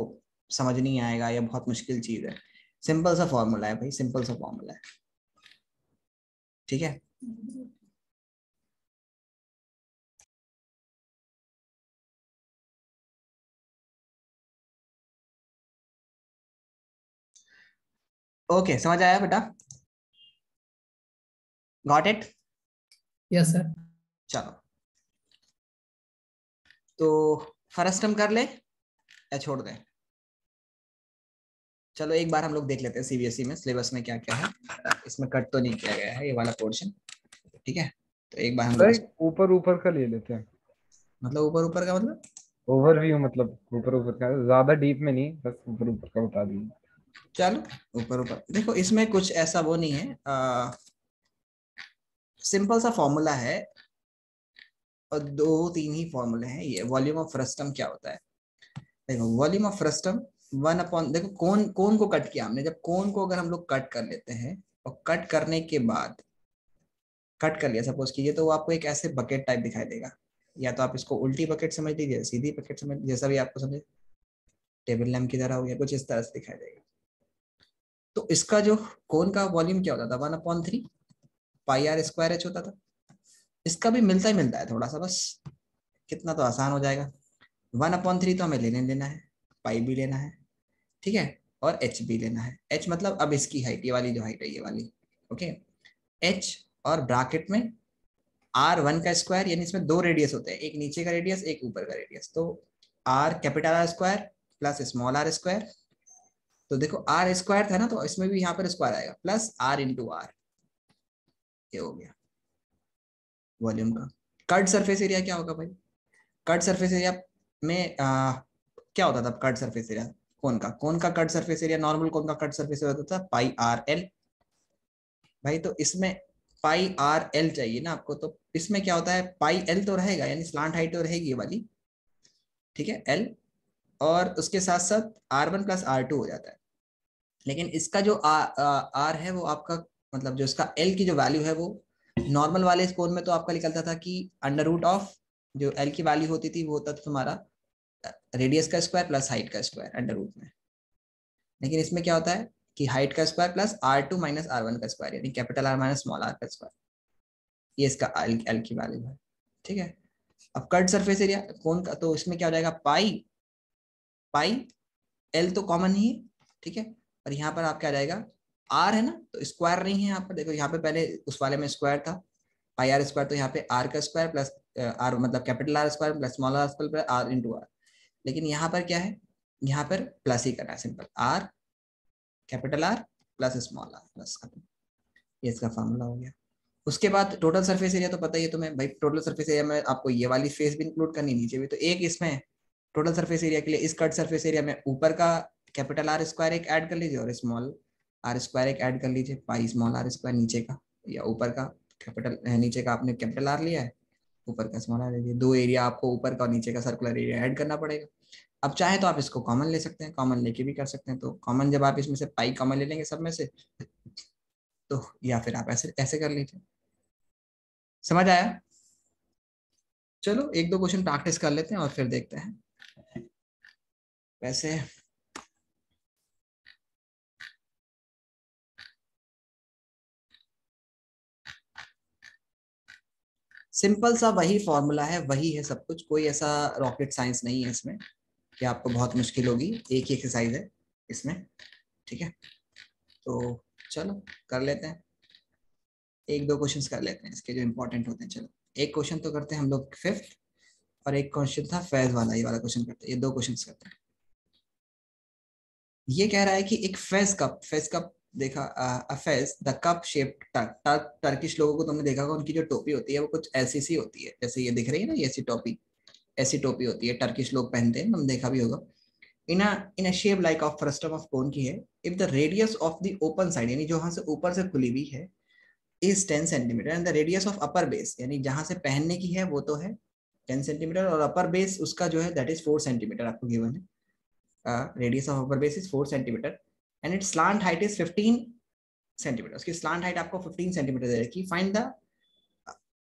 समझ नहीं आएगा या बहुत मुश्किल चीज है। सिंपल सा फॉर्मूला है भाई, सिंपल सा फॉर्मूला है, ठीक है। ओके समझ आया बेटा? Got it? Yes sir. चलो तो फर्स्ट हम कर ले या छोड़ दें? चलो एक बार हम लोग देख लेते हैं सीबीएसई में सिलेबस में क्या क्या है। इसमें कट तो नहीं किया गया है ये वाला पोर्शन, ठीक है। तो एक बार हम लोग ऊपर ऊपर का ले लेते हैं। मतलब ऊपर ऊपर का मतलब ओवरव्यू, मतलब ऊपर ऊपर का, ज्यादा डीप में नहीं, बस ऊपर ऊपर का बता दीजिए। चलो ऊपर ऊपर देखो, इसमें कुछ ऐसा वो नहीं है, सिंपल सा फॉर्मूला है और 2-3 ही फॉर्मूले हैं। ये वॉल्यूम ऑफ फ्रस्टम क्या होता है? देखो वॉल्यूम ऑफ फ्रस्टम 1/, देखो कोन, कोन को कट किया हमने, जब कोन को अगर हम लोग कट कर लेते हैं और कट करने के बाद, कट कर लिया सपोज कीजिए, तो वो आपको एक ऐसे बकेट टाइप दिखाई देगा, या तो आप इसको उल्टी बकेट समझ लीजिए, सीधी बकेट समझ लीजिए, जैसा भी आपको समझे, टेबल लैम्प की तरह हो गया कुछ इस तरह से दिखाई देगा। तो इसका जो कोन का वॉल्यूम क्या होता था 1/3 पाई r स्क्वायर h होता था। इसका भी मिलता ही मिलता है थोड़ा सा, बस कितना तो आसान हो जाएगा, 1/3 तो हमें लेने देना है, पाई भी लेना है, ठीक है, और एच भी लेना है। एच मतलब अब इसकी हाइट, ये वाली जो हाइट है ये वाली, ओके, एच और ब्रैकेट में R1 का स्क्वायर, यानी इसमें दो रेडियस होते हैं, एक नीचे का रेडियस एक ऊपर का रेडियस, तो R capital R square plus small r square. तो देखो R स्क्वायर था ना, तो इसमें भी यहाँ पर स्क्वायर आएगा, प्लस R इंटू R, ये हो गया वॉल्यूम का। कट सरफेस एरिया क्या होगा भाई? कट सरफेस एरिया में क्या होता था कट सरफेस एरिया? कौन का कट सरफेस एरिया, नॉर्मल कौन का कट सरफेस एरिया होता था? पाई आर एल। भाई तो इसमें पाई आर एल चाहिए ना आपको, तो इसमें क्या होता है, पाई एल तो रहेगा, यानी स्लांट हाइट तो रहेगी ये वाली, ठीक है, एल, और उसके साथ साथ R1 प्लस R2 हो जाता है। लेकिन इसका जो आर है वो आपका, मतलब जो इसका एल की जो वैल्यू है वो नॉर्मल वाले कोण में तो आपका निकलता था कि अंडर रूट ऑफ, जो एल की वैल्यू होती थी वो होता था तुम्हारा रेडियस का स्क्वायर प्लस हाइट का स्क्वायर अंडर रूट में। लेकिन इसमें क्या होता है कि हाइट का square plus R2 minus R1 का स्क्वायर, यानी capital R minus small r का स्क्वायर, ये इसका एल की वैल्यू है, ठीक है। अब कट सरफेस एरिया कौन का, तो इसमें क्या हो जाएगा, पाई पाई एल तो कॉमन ही है, ठीक है, और यहाँ पर आपका आ जाएगा आर है ना, तो स्क्वायर नहीं है यहाँ पर, देखो यहाँ पे पहले उस वाले में स्क्वायर था, पाई आर स्क्वायर, तो यहाँ पे आर का स्क्वायर प्लस आर मतलब capital R square plus small r square plus R into r. लेकिन यहाँ पर क्या है, यहाँ पर प्लस ही करना है, simple are capital R plus small r plus खत्म, ये इसका फॉर्मूला हो गया। उसके बाद टोटल सरफेस एरिया तो पता ही है तुम्हें भाई, टोटल सरफेस एरिया में आपको ये वाली फेस भी इंक्लूड करनी, नीचे भी, तो एक इसमें टोटल सरफेस एरिया के लिए इस कट सरफेस एरिया में ऊपर का कैपिटल R स्क्वायर एक ऐड कर लीजिए और स्मॉल r स्क्वायर एक ऐड कर लीजिए, पाई स्मॉल r स्क्वायर नीचे का या ऊपर का कैपिटल, नीचे का आपने कैपिटल R लिया है, ऊपर का स्मॉल r लीजिए, दो एरिया आपको ऊपर का और नीचे का सर्कुलर एरिया ऐड करना पड़ेगा। अब चाहे तो आप इसको कॉमन ले सकते हैं, कॉमन लेके भी कर सकते हैं, तो कॉमन जब आप इसमें से पाई कॉमन ले लेंगे सब में से, तो या फिर आप ऐसे ऐसे कर लीजिए। समझ आया? चलो एक दो क्वेश्चन प्रैक्टिस कर लेते हैं और फिर देखते हैं। वैसे सिंपल सा वही फॉर्मूला है, वही है सब कुछ, कोई ऐसा रॉकेट साइंस नहीं है इसमें कि आपको बहुत मुश्किल होगी, एक ही एक्सरसाइज है इसमें, ठीक है। तो चलो कर लेते हैं, एक दो क्वेश्चंस कर लेते हैं इसके जो इंपॉर्टेंट होते हैं। चलो एक क्वेश्चन तो करते हैं हम लोग फिफ्थ, और एक क्वेश्चन था फैज वाला, ये वाला क्वेश्चन करते हैं, ये दो क्वेश्चन करते हैं। ये कह रहा है कि एक फेज कप देखा, phase the cup shape Turkish लोगों को तुमने देखा होगा, उनकी जो टोपी होती है वो कुछ ऐसी सी होती है, जैसे ये दिख रही है ना, ये ऐसी टोपी होती है, टर्किश लोग पहनते हैं, तुम देखा भी होगा। In a shape like of frustum of cone की है, if the radius of the open side, यानी जो यहाँ से ऊपर से खुली हुई है, is 10 centimetre, and the radius of upper base, यानी जहां से पहनने की है वो तो है 10 सेंटीमीटर, और अपर बेस उसका जो है दैट इज 4 सेंटीमीटर आपको गिवन है। Radius of upper base is 4 centimetre and it's slant height is 15 centimetre, उसकी स्लांट हाइट आपको 15 सेंटीमीटर दे रखी। फाइंड द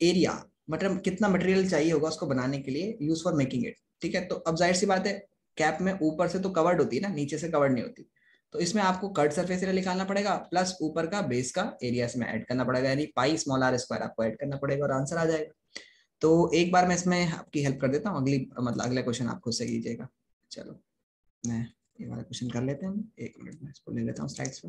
एरिया, मतलब कितना मटेरियल चाहिए होगा उसको बनाने के लिए, यूज फॉर मेकिंग इट, ठीक है। तो अब जाहिर सी बात है, कैप में ऊपर से तो कवर्ड होती है ना, नीचे से कवर्ड नहीं होती, तो इसमें आपको कट सरफेस एरिया निकालना पड़ेगा, प्लस ऊपर का बेस का एरिया इसमें ऐड करना पड़ेगा, यानी पाई स्मॉल r स्क्वायर आपको ऐड करना पड़ेगा और आंसर आ जाएगा। तो एक बार मैं इसमें आपकी हेल्प कर देता हूँ, अगली मतलब अगला क्वेश्चन आप खुद से कीजिएगा। चलो मैं ये वाला क्वेश्चन कर लेते हैं, एक मिनट में इसको ले लेता हूँ स्लाइड्स पे।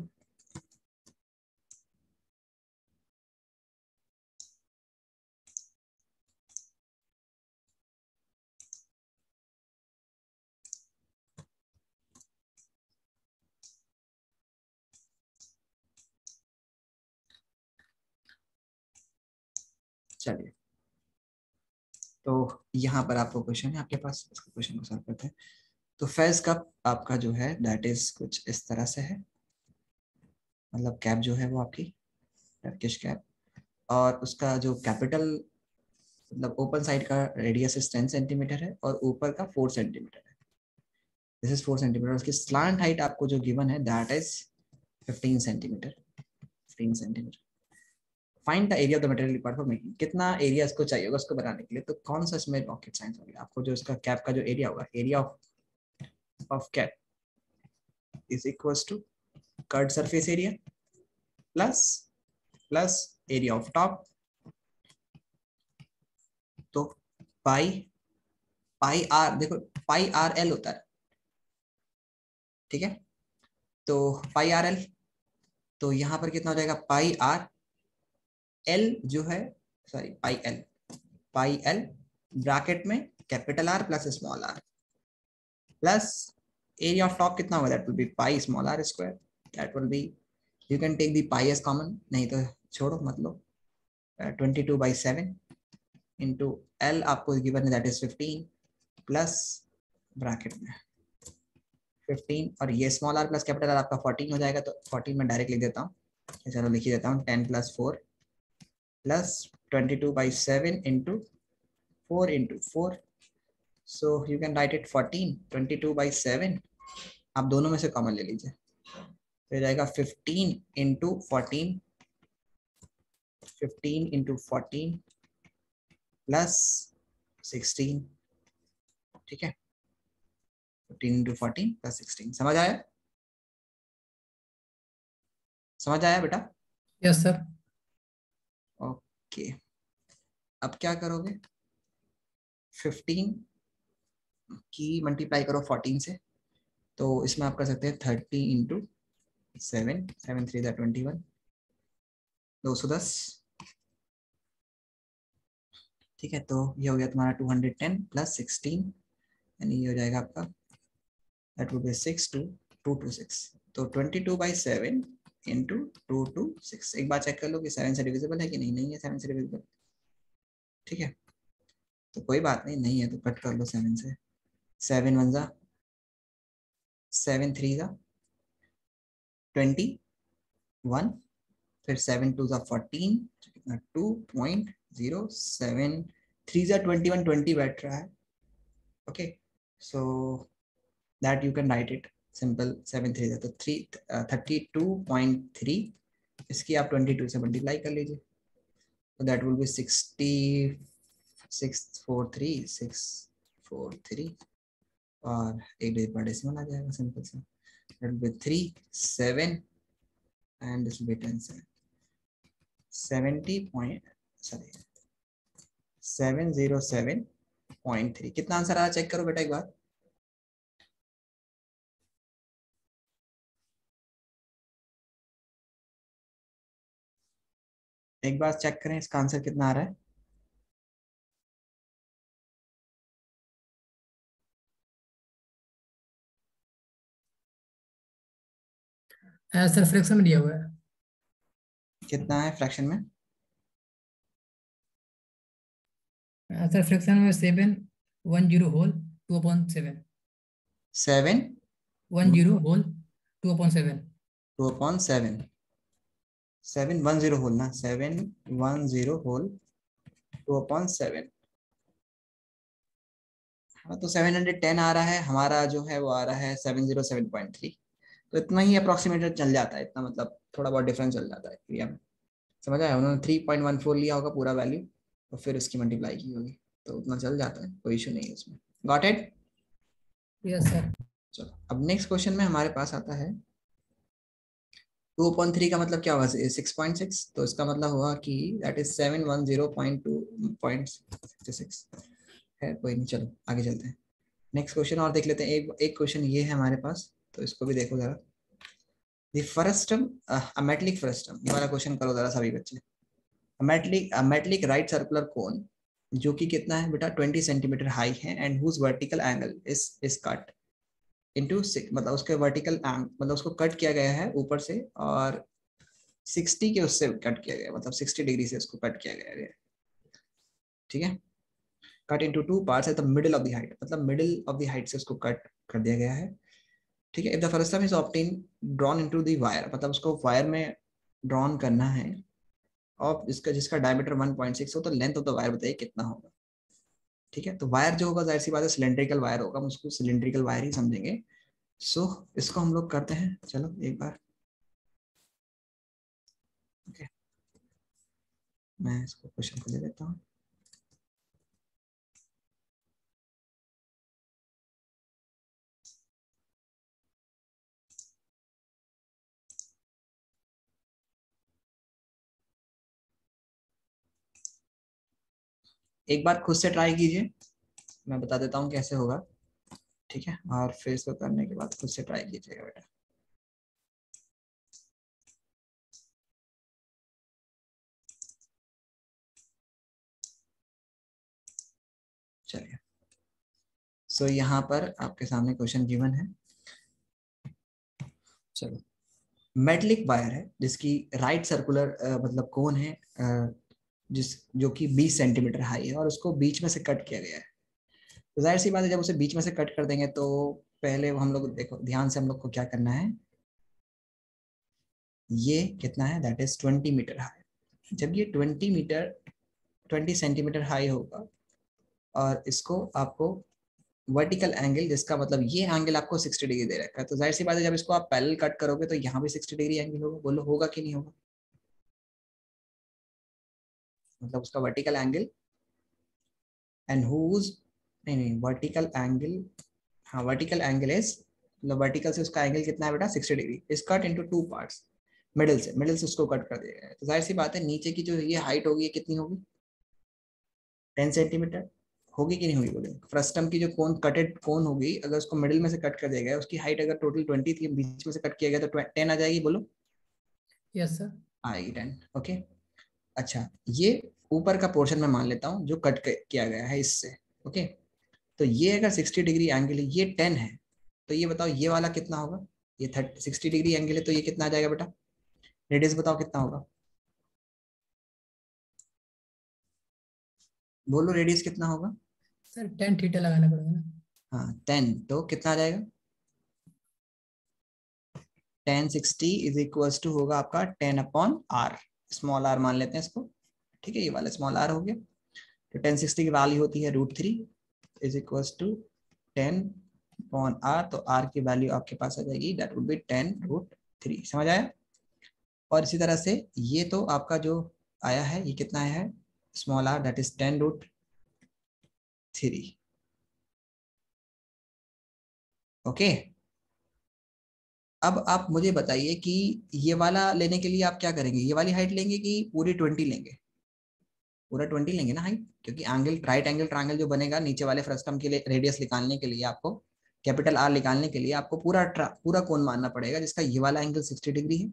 चलिए, तो यहाँ पर आपको क्वेश्चन है आपके पास, इसका क्वेश्चन को सॉल्व करते हैं। तो फेज कप आपका जो है दैट इज कुछ इस तरह से है, मतलब कैप जो है वो आपकी टर्किश कैप, और उसका जो कैपिटल मतलब ओपन साइड का रेडियस इज 10 सेंटीमीटर है और ऊपर का 4 सेंटीमीटर है, दिस इज 4 सेंटीमीटर। उसकी स्लांट हाइट आपको जो गिवन है that is 15 centimetre, 15 centimetre. Find the area of the material required for making, कितना एरिया इसको चाहिए होगा उसको बनाने के लिए। तो कौन सा इसमें रॉकेट साइंस हो गया, आपको जो इसका कैप का जो एरिया होगा, area of cap is equals to curved surface area plus area of top, तो पाई पाई आर, देखो पाई आर एल होता है, ठीक है, तो पाई आर एल, तो यहाँ पर कितना हो जाएगा पाई आर एल जो है, सॉरी पाई एल ब्रैकेट में capital r plus small r plus area of top कितना होगा, that will be pi small r square, that will be, you can take the pi as common, नहीं तो छोड़ो मत लो, 22/7 इंटू एल आपको given है दैट इज 15 प्लस ब्रैकेट में 15 और ये small r plus capital r आपका 14 हो जाएगा, तो 14 में डायरेक्ट लिख देता हूँ, चलो लिख ही देता हूँ, 10 + 4 plus 22/7 into 4 into 4, so you can write it 14, 22/7 आप दोनों में से कॉमन ले लीजिए, तो जाएगा 15 इंटू 14, 15 इंटू 14 प्लस 16, ठीक है, 15 इंटू 14 प्लस 16, समझ आया, समझ आया बेटा? Yes sir. ओके, अब क्या करोगे, 15 की मल्टीप्लाई करो 14 से, तो इसमें आप कर सकते हैं 30 इंटू 7, 7 3 21, 210, ठीक है, तो ये हो गया तुम्हारा 210 प्लस 16, यानी ये हो जाएगा आपका दैट विल बी 6 2 226, तो 22/7 इंटू 226, एक बार चेक कर लो कि 7 से डिविजिबल है कि नहीं, नहीं है 7 से डिविजिबल, ठीक है, तो कोई बात नहीं, नहीं है तो कट कर लो 7 से, 7 1 जा 7 3 जा 21, फिर 7 2 जा 14, कितना 2.07, 3 जा 21, 20 बैठ रहा है, okay, so that you can write it simple, 7 3 जा तो 32.3, इसकी आप 22 से मल्टीप्लाई कर लीजिए, तो दैट विल बी 643 और एक डिजिट पर डेसिमल आ जाएगा सिंपल सा, that will B 3 7 and this will be 10 7 707.3, कितना आंसर आया चेक करो बेटा एक बार, एक बार चेक करें इसका आंसर कितना आ रहा है, सर फ्रैक्शन में दिया हुआ है। कितना है फ्रैक्शन में, सर फ्रैक्शन में 7 10 होल 2/7, 7 10 होल 2/7। 2/7, 710 होल ना, 710 होल 2/7, हाँ तो 710 आ रहा है, हमारा जो है वो आ रहा है 707.3, तो इतना ही अप्रोक्सीमेटर चल जाता है, इतना मतलब थोड़ा बहुत डिफरेंस चल जाता है क्रिया में, समझ आया, उन्होंने 3.14 लिया होगा पूरा वैल्यू और फिर उसकी मल्टीप्लाई की होगी, तो उतना चल जाता है, कोई इशू नहीं है उसमें, गॉट इट, यस सर। चलो अब नेक्स्ट क्वेश्चन में हमारे पास आता है 2/3 का मतलब क्या होगा, 6.6, तो इसका मतलब हुआ कि दैट इज 710.2.66 है, कोई नहीं, चलो आगे चलते हैं, नेक्स्ट क्वेश्चन और देख लेते हैं, एक क्वेश्चन ये है हमारे पास, तो इसको भी देखो जरा, द फ्रस्टम मेटलिक फ्रस्टम, ये वाला क्वेश्चन करो जरा सभी बच्चे, मेटलिक राइट सर्कुलर कोन जो कि कितना है बेटा 20 सेंटीमीटर हाई है and whose vertical angle is cut into, मतलब उसके वर्टिकल मतलब उसको कट किया गया है ऊपर से और 60 के उससे कट किया गया, मतलब 60 डिग्री से उसको कट किया गया है, ठीक है, cut into 2 parts at the middle of the height, मतलब मिडिल ऑफ द हाइट से उसको कट कर दिया गया है, ठीक है, if the frustum is obtain drawn into the wire, मतलब उसको वायर में ड्रॉन करना है और इसका जिसका डायमीटर 1.6 हो, तो लेंथ ऑफ द वायर बताइए कितना होगा, ठीक है, तो वायर जो होगा जाहिर सी बात है सिलेंड्रिकल वायर होगा, हम उसको सिलेंड्रिकल वायर ही समझेंगे, सो इसको हम लोग करते हैं, चलो एक बार, ओके, मैं इसको क्वेश्चन को ले लेता हूँ, एक बार खुद से ट्राई कीजिए, मैं बता देता हूँ कैसे होगा, ठीक है, और फिर इसको करने के बाद खुद से ट्राई कीजिएगा बेटा। चलिए, सो यहाँ पर आपके सामने क्वेश्चन गिवन है। चलो, मेटलिक वायर है जिसकी राइट सर्कुलर मतलब कोन है जो कि 20 सेंटीमीटर हाई है और उसको बीच में से कट किया गया है। तो जाहिर सी बात है, जब उसे बीच में से कट कर देंगे तो पहले हम लोग देखो ध्यान से, हम लोग को क्या करना है, ये कितना है, दैट इज 20 मीटर हाई। जब ये 20 सेंटीमीटर हाई होगा और इसको आपको वर्टिकल एंगल, जिसका मतलब ये एंगल आपको 60 डिग्री दे रखा है, तो जाहिर सी बात है जब इसको आप पैरेलल कट करोगे तो यहाँ भी 60 डिग्री एंगल होगा। बोलो होगा कि नहीं होगा? मतलब उसका वर्टिकल एंगल एंड हुज, नहीं वर्टिकल एंगल, हाँ वर्टिकल एंगल इज, मतलब वर्टिकल से उसका एंगल कितना है बेटा, 60 degree. Is cut into two parts, middle से उसको कट कर दिया गया है। तो जाहिर सी बात है नीचे की जो ये हाइट होगी, ये कितनी होगी, 10 सेंटीमीटर होगी कि नहीं होगी? बोले फ्रस्टम की जो कोन, कटेड कोन होगी, अगर उसको मिडिल में से कट कर दिया गया, उसकी हाइट अगर टोटल 20 थी, बीच में से कट किया गया तो 10 आ जाएगी। बोलो यस सर। आएगी 10। ओके, अच्छा ये ऊपर का पोर्शन में मान लेता हूँ जो कट किया गया है इससे। ओके, तो ये अगर 60 डिग्री एंगल है, ये 10 है, तो ये बताओ ये वाला कितना होगा? ये 60 डिग्री एंगल है, तो ये कितना आ जाएगा बेटा? रेडियस बताओ कितना होगा, बोलो रेडियस कितना होगा? सर 10 थीटा लगाना पड़ेगा ना। हाँ 10, तो कितना आ जाएगा? 10 60 इज इक्वल्स टू होगा आपका 10 अपॉन आर, स्मॉल आर मान लेते हैं इसको, ठीक है, ये वाला स्मॉल आर हो गया। तो 1060 की वैल्यू होती है √3 is equals to 10 upon r, तो आर की वैल्यू आपके पास आ जाएगी, दैट वुड बी 10√3। समझ आया? और इसी तरह से ये तो आपका जो आया है, ये कितना आया है, small r, that is 10√3। Okay, अब आप मुझे बताइए कि ये वाला लेने के लिए आप क्या करेंगे, ये वाली हाइट लेंगे कि पूरी 20 लेंगे? पूरा 20 लेंगे ना हाइट, क्योंकि एंगल, राइट एंगल ट्रायंगल जो बनेगा नीचे वाले फ्रस्टम के लिए, रेडियस निकालने के लिए आपको, कैपिटल आर निकालने के लिए आपको पूरा कोण मानना पड़ेगा, जिसका ये वाला एंगल 60 डिग्री है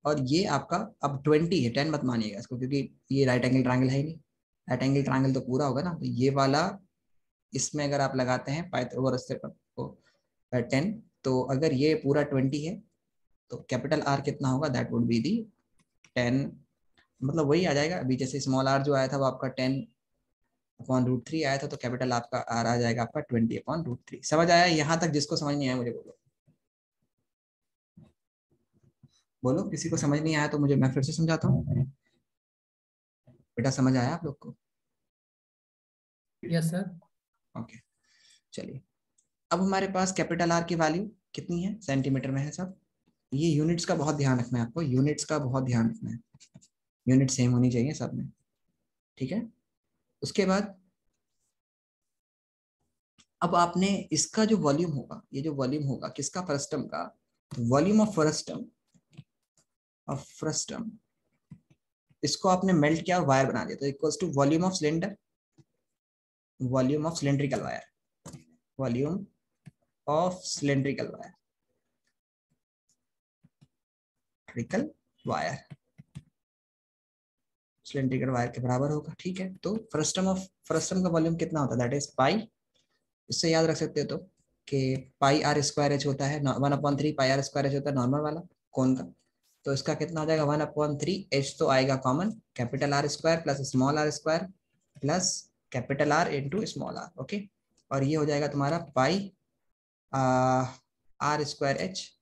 और ये आपका अब 20 है, 10 मत मानिएगा इसको, क्योंकि ये राइट एंगल ट्रायंगल है ही नहीं। राइट एंगल ट्रायंगल तो पूरा होगा ना, तो ये वाला इसमें अगर आप लगाते हैं पाइथागोरस से 10, तो अगर ये पूरा 20 है तो कैपिटल आर कितना होगा, दैट वुड बी दी 10, मतलब वही आ जाएगा। अभी जैसे स्मॉल आर जो आया था वो आपका 10 अपॉन √3 आया था, तो कैपिटल आपका आर आ जाएगा आपका 20 अपॉन √3। समझ आया? यहाँ तक जिसको समझ नहीं आया मुझे बोलो, बोलो किसी को समझ नहीं आया तो मुझे, मैं फिर से समझाता हूँ। बेटा समझ आया आप लोग को? Yes sir. ओके, चलिए अब हमारे पास कैपिटल आर की वैल्यू कितनी है, सेंटीमीटर में है सब। ये यूनिट्स का बहुत ध्यान रखना है आपको, यूनिट्स का बहुत ध्यान रखना है, यूनिट सेम होनी चाहिए सब में, ठीक है। उसके बाद अब आपने इसका जो वॉल्यूम होगा, ये जो वॉल्यूम होगा किसका, फ्रस्टम का, वॉल्यूम ऑफ फ्रस्टम, इसको आपने मेल्ट किया और वायर बना दिया, तो equals to volume of cylinder, volume of cylindrical wire, volume of cylindrical wire, cylindrical wire के बराबर होगा, ठीक है। तो फ्रस्टम का वॉल्यूम कितना होता है, दैट इज पाई, इससे याद रख सकते हो तो कि पाई आर स्क्वायर एच होता है, 1/3 पाई आर स्क्वायर एच होता है नॉर्मल वाला कोन का, तो इसका कितना हो जाएगा 1/3 एच, तो आएगा common, capital r square plus small r square plus capital r into small r. Okay, और ये हो जाएगा तुम्हारा पाई आर स्क्वायर एच,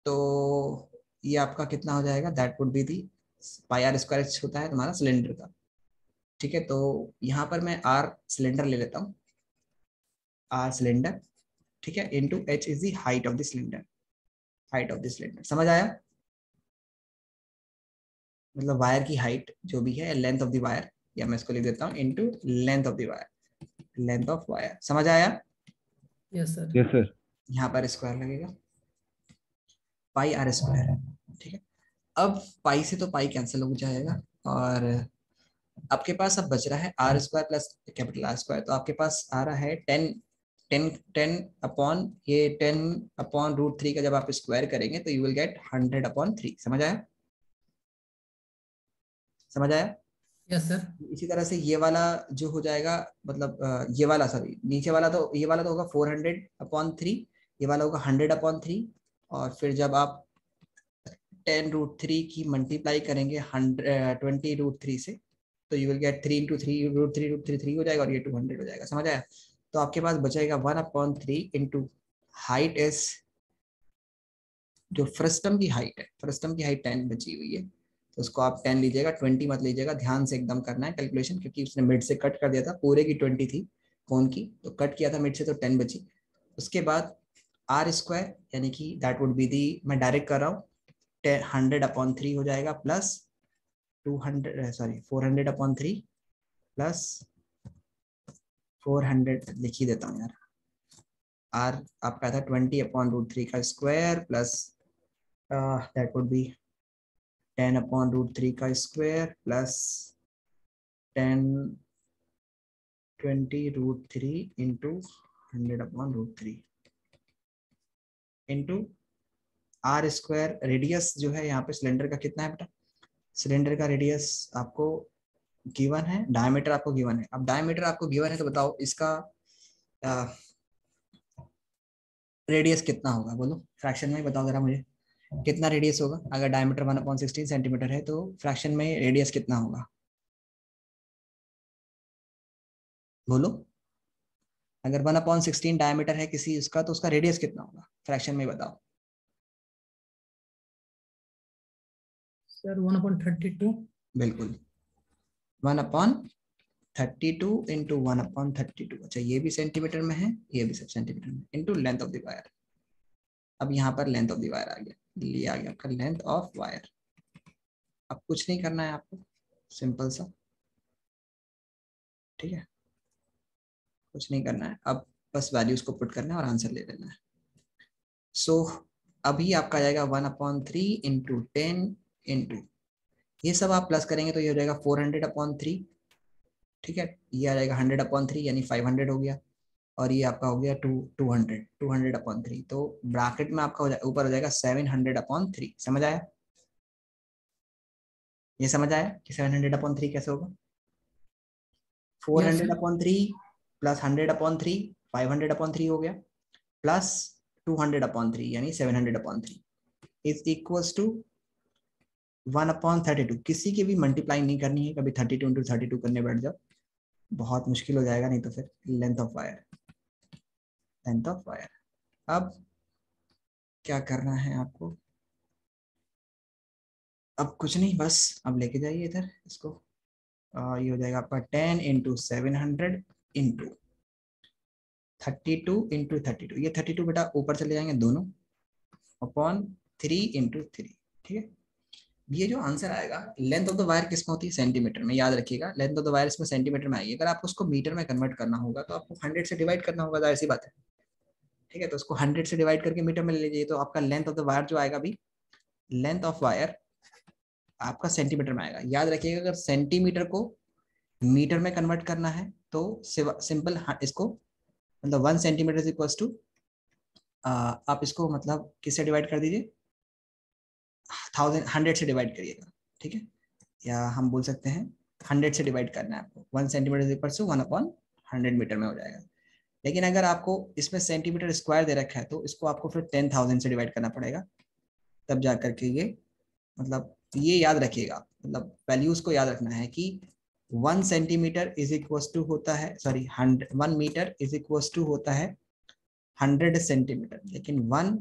तो ये आपका कितना हो जाएगा, that would be the pi r square h होता है तुम्हारा सिलेंडर का, ठीक है। तो यहाँ पर मैं आर सिलेंडर ले लेता हूँ, आर सिलेंडर, ठीक है, into H is the height of the cylinder, height of the cylinder. समझ आया? मतलब वायर की हाइट जो भी है, लेंथ ऑफ द वायर, या मैं इसको लिख देता हूँ into length of the wire, length of wire. समझ आया? Yes sir. Yes sir. यहाँ पर स्क्वायर लगेगा, पाई आर स्क्वायर है, ठीक है। अब पाई से तो पाई कैंसिल हो जाएगा और आपके पास अब बच रहा है r square plus capital r square, तो आपके पास आ रहा है 10 अपॉन ये 10/√3 का जब आप स्क्वायर करेंगे तो यू विल गेट 100/3। समझ आया? समझ आया? Yes sir. इसी तरह से ये वाला जो हो जाएगा, मतलब ये वाला, सॉरी नीचे वाला, तो ये वाला तो होगा 400/3, ये वाला होगा 100/3, और फिर जब आप 10√3 की मल्टीप्लाई करेंगे 20√3 से, तो यू विल गेट 3 × 3 √3 हो जाएगा, और ये 200 हो जाएगा। समझ आया? तो आपके पास बचेगा 1/3 इंटू हाइट इज, जो फ्रस्टम की हाइट है, फ्रस्टम की हाइट 10 बची हुई है, तो उसको आप 10 लीजिएगा, 20 मत लीजिएगा। ध्यान से एकदम करना है कैलकुलेशन, क्योंकि उसने मिड से कट कर दिया था, पूरे की 20 थी कोन की, तो कट किया था मिड से, तो 10 बची। उसके बाद आर स्क्वायर, यानी कि दैट वुड बी दी, मैं डायरेक्ट कर रहा हूँ, 100/3 हो जाएगा, प्लस 400/3 प्लस 400 लिख ही देता हूँ यार। आर आपका था 20/√3 का square, plus that would be 10/√3 का square, plus 20√3 into 100/√3 into r square. Radius जो है यहाँ पे सिलेंडर का कितना है बेटा? सिलेंडर का रेडियस आपको गिवन है, डायमीटर आपको गिवन है। अब डायमीटर आपको गिवन है तो बताओ इसका रेडियस कितना होगा, बोलो फ्रैक्शन में बताओ जरा मुझे, कितना रेडियस होगा? अगर डायमीटर 1/16 सेंटीमीटर है तो फ्रैक्शन में रेडियस कितना होगा, बोलो। अगर 1/16 डायमीटर है किसी उसका, तो उसका रेडियस कितना होगा फ्रैक्शन में, बताओ। सर 1/32। बिल्कुल, 1/32 इंटू 1/32। अच्छा, ये भी सेंटीमीटर में है, ये भी सब सेंटीमीटर में, into length of the wire. अब यहाँ पर लेंथ ऑफ द वायर आ गया, ये आ गया आपका लेंथ ऑफ वायर। अब कुछ नहीं करना है आपको, सिंपल सा, ठीक है, कुछ नहीं करना है। अब बस वैल्यूज को पुट करना है और आंसर ले लेना है। सो अभी आपका आ जाएगा 1/3 इंटू 10 इंटू, ये सब आप प्लस करेंगे तो ये हो जाएगा 400/3, ठीक है। ये आ जाएगा 100/3 यानी 500 हो गया, और ये आपका हो गया 200/3, तो ब्रैकेट में आपका ऊपर हो जाएगा 700/3। समझ आया? ये समझ आया कि 700/3 कैसे होगा? 400/3 प्लस 100/3 500/3 हो गया, प्लस 200/3 यानी 700/3 इज इक्वल्स टू 1/32। किसी की भी मल्टीप्लाई नहीं करनी है, कभी 32 इंटू 32 करने बैठ जाओ, बहुत मुश्किल हो जाएगा, नहीं तो फिर length of wire, length of wire. अब क्या करना है आपको? अब कुछ नहीं, बस अब लेके जाइए इधर इसको। ये हो जाएगा आपका 10 इंटू 700 इंटू 32 इंटू 32, ये 32 बेटा ऊपर चले जाएंगे दोनों, अपॉन 3 इंटू 3, ठीक है। ये जो आंसर आएगा, लेंथ ऑफ द वायर किस में होती है? सेंटीमीटर में, याद रखिएगा, लेंथ ऑफ द वायर इसमें सेंटीमीटर में आएगी। अगर आपको उसको मीटर में कन्वर्ट करना होगा तो आपको 100 से डिवाइड करना होगा, जाहिर सी बात है, ठीक है। तो उसको 100 से डिवाइड करके मीटर में ले लीजिए, तो आपका लेंथ ऑफ द वायर जो आएगा, अभी लेंथ ऑफ वायर आपका सेंटीमीटर में आएगा। याद रखिएगा, अगर सेंटीमीटर को मीटर में कन्वर्ट करना है तो सिंपल इसको, मतलब 1 सेंटीमीटर इज इक्वल्स टू, आप इसको मतलब किससे डिवाइड कर दीजिए, 100 से डिवाइड करिएगा, ठीक है। या हम बोल सकते हैं 100 से डिवाइड करना है आपको, 1 centimeter is equals to 1/100 meter में हो जाएगा। लेकिन अगर आपको इसमें सेंटीमीटर स्क्वायर दे रखा है तो इसको आपको फिर 10,000 से डिवाइड करना पड़ेगा, तब जा करके ये, मतलब ये याद रखिएगा, मतलब वैल्यूज को याद रखना है कि 1 सेंटीमीटर इज इक्वल्स टू होता है, sorry 1 meter is equals to होता है 100 सेंटीमीटर, लेकिन 1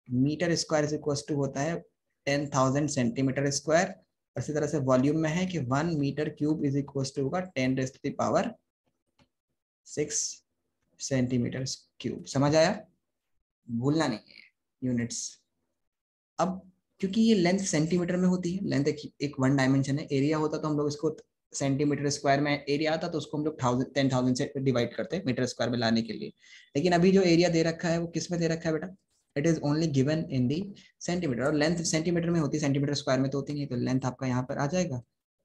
meter square is equals to होता है 10,000 सेंटीमीटर स्क्वायर। इसी तरह से वॉल्यूम में है कि 1 meter cube is equals to होगा 10⁻⁶ सेंटीमीटर क्यूब। समझ आया? भूलना नहीं है यूनिट्स। अब क्योंकि ये लेंथ सेंटीमीटर में होती है, लेंथ एक 1 डायमेंशन है, एरिया होता तो हम लोग इसको सेंटीमीटर स्क्वायर में एरिया आता तो उसको हम लोग 10,000 से डिवाइड करते हैं मीटर स्क्वायर में लाने के लिए। लेकिन अभी जो एरिया दे रखा है वो किस में दे रखा है बेटा? It is only given in the centimetre, और लेंथ सेंटीमीटर में होती है, सेंटीमीटर स्क्वायर में तो होती नहीं, तो लेंथ आपका यहाँ पर आ जाएगा,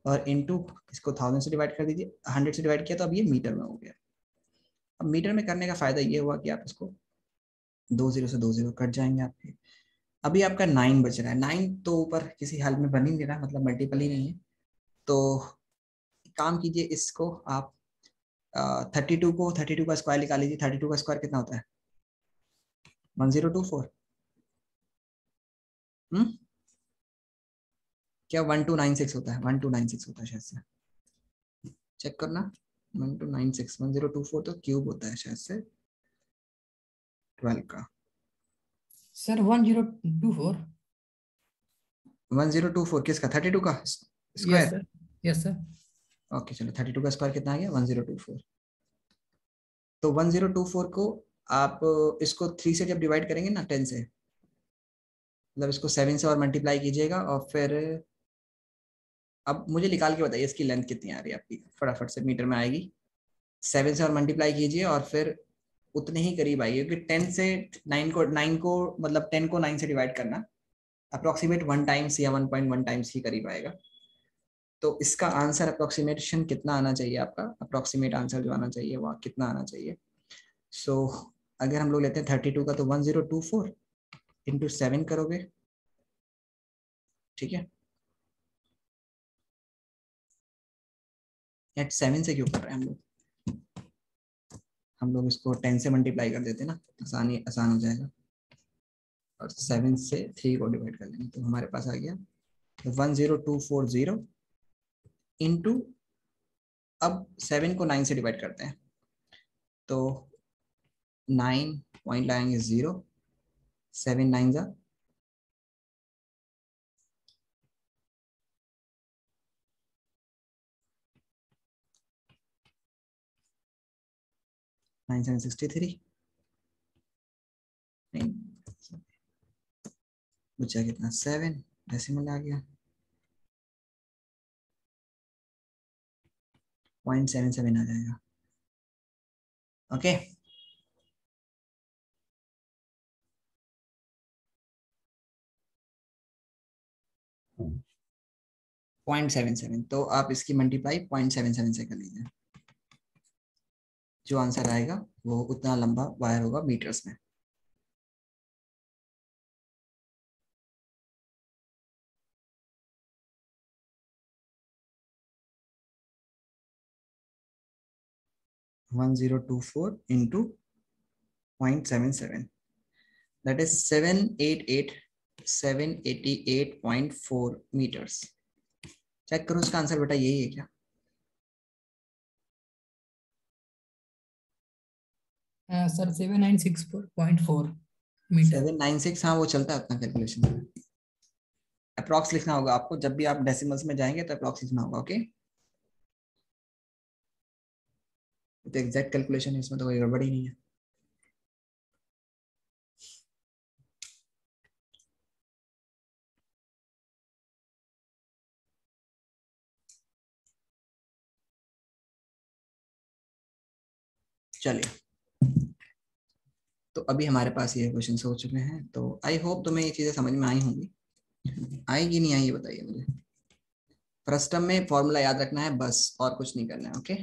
और इनटू इसको 1000 से डिवाइड कर दीजिए, 100 से डिवाइड किया तो अब ये मीटर में हो गया। अब मीटर में करने का फायदा ये हुआ कि आप इसको 2 0 से 2 0 कट जाएंगे आपके। अभी आपका 9 बच रहा है, 9 तो ऊपर किसी हाल में बन ही नहीं रहा, मतलब मल्टीपल ही नहीं है। तो काम कीजिए, इसको आप 32 का स्क्वायर निकाल लीजिए। 32 का स्क्वायर कितना होता है? 1024। क्या 1296 होता है? 1296 होता है शायद से, चेक करना। 1296 1024 तो क्यूब होता है शायद से 12 का। सर 1024। 1024 किसका? 32 का yes square. Sir, yes sir. Okay चलो, 32 का स्क्वायर कितना आ गया? 1024। तो 1024 को आप इसको 3 से जब डिवाइड करेंगे ना, 10 से, मतलब इसको 7 से और मल्टीप्लाई कीजिएगा और फिर अब मुझे निकाल के बताइए इसकी लेंथ कितनी आ रही है आपकी, फटाफट से मीटर में आएगी। 7 से और मल्टीप्लाई कीजिए और फिर उतने ही करीब आइए, क्योंकि 10 से 9 को मतलब 10 को 9 से डिवाइड करना अप्रोक्सीमेट 1 टाइम्स या 1.1 टाइम्स ही करीब आएगा। तो इसका आंसर अप्रोक्सीमेशन कितना आना चाहिए आपका? अप्रोक्सीमेट आंसर जो आना चाहिए वो कितना आना चाहिए? सो अगर हम लोग लेते हैं 32 का, तो 1024 इंटू 7 करोगे, ठीक है। एट 7 से क्यों कर रहे हैं हम लोग इसको 10 से मल्टीप्लाई कर देते ना, आसान हो जाएगा। और 7 से 3 को डिवाइड कर लेंगे तो हमारे पास आ गया 10240 इंटू, अब 7 को 9 से डिवाइड करते हैं तो 9 पॉइंट लाएंगे 0, 7 9 जा 9 7 63, बचा कितना? 7, डेसिमल आ गया 0.77 आ जाएगा। ओके पॉइंट 77, तो आप इसकी मल्टीप्लाई 0.77 से कर लीजिए। जो आंसर आएगा वो उतना लंबा वायर होगा मीटर्स में। One 1024 into 0.77, that is 788.4 meters। Check करो इसका आंसर बेटा यही है क्या? Sir 7964.4 metre. 796, हाँ वो चलता है उतना कैलकुलेशन में। अप्रॉक्स लिखना होगा आपको, जब भी आप डेसिमल्स में जाएंगे तो अप्रॉक्स लिखना होगा। ओके तो एग्जैक्ट कैलकुलेशन है, इसमें तो कोई गड़बड़ी नहीं है। चलिए, तो अभी हमारे पास ये क्वेश्चन हो चुके हैं, तो आई होप तुम्हें ये चीजें समझ में आई होंगी। आएगी नहीं आई ये बताइए मुझे। फर्स्ट टर्म में फॉर्मूला याद रखना है बस, और कुछ नहीं करना है। ओके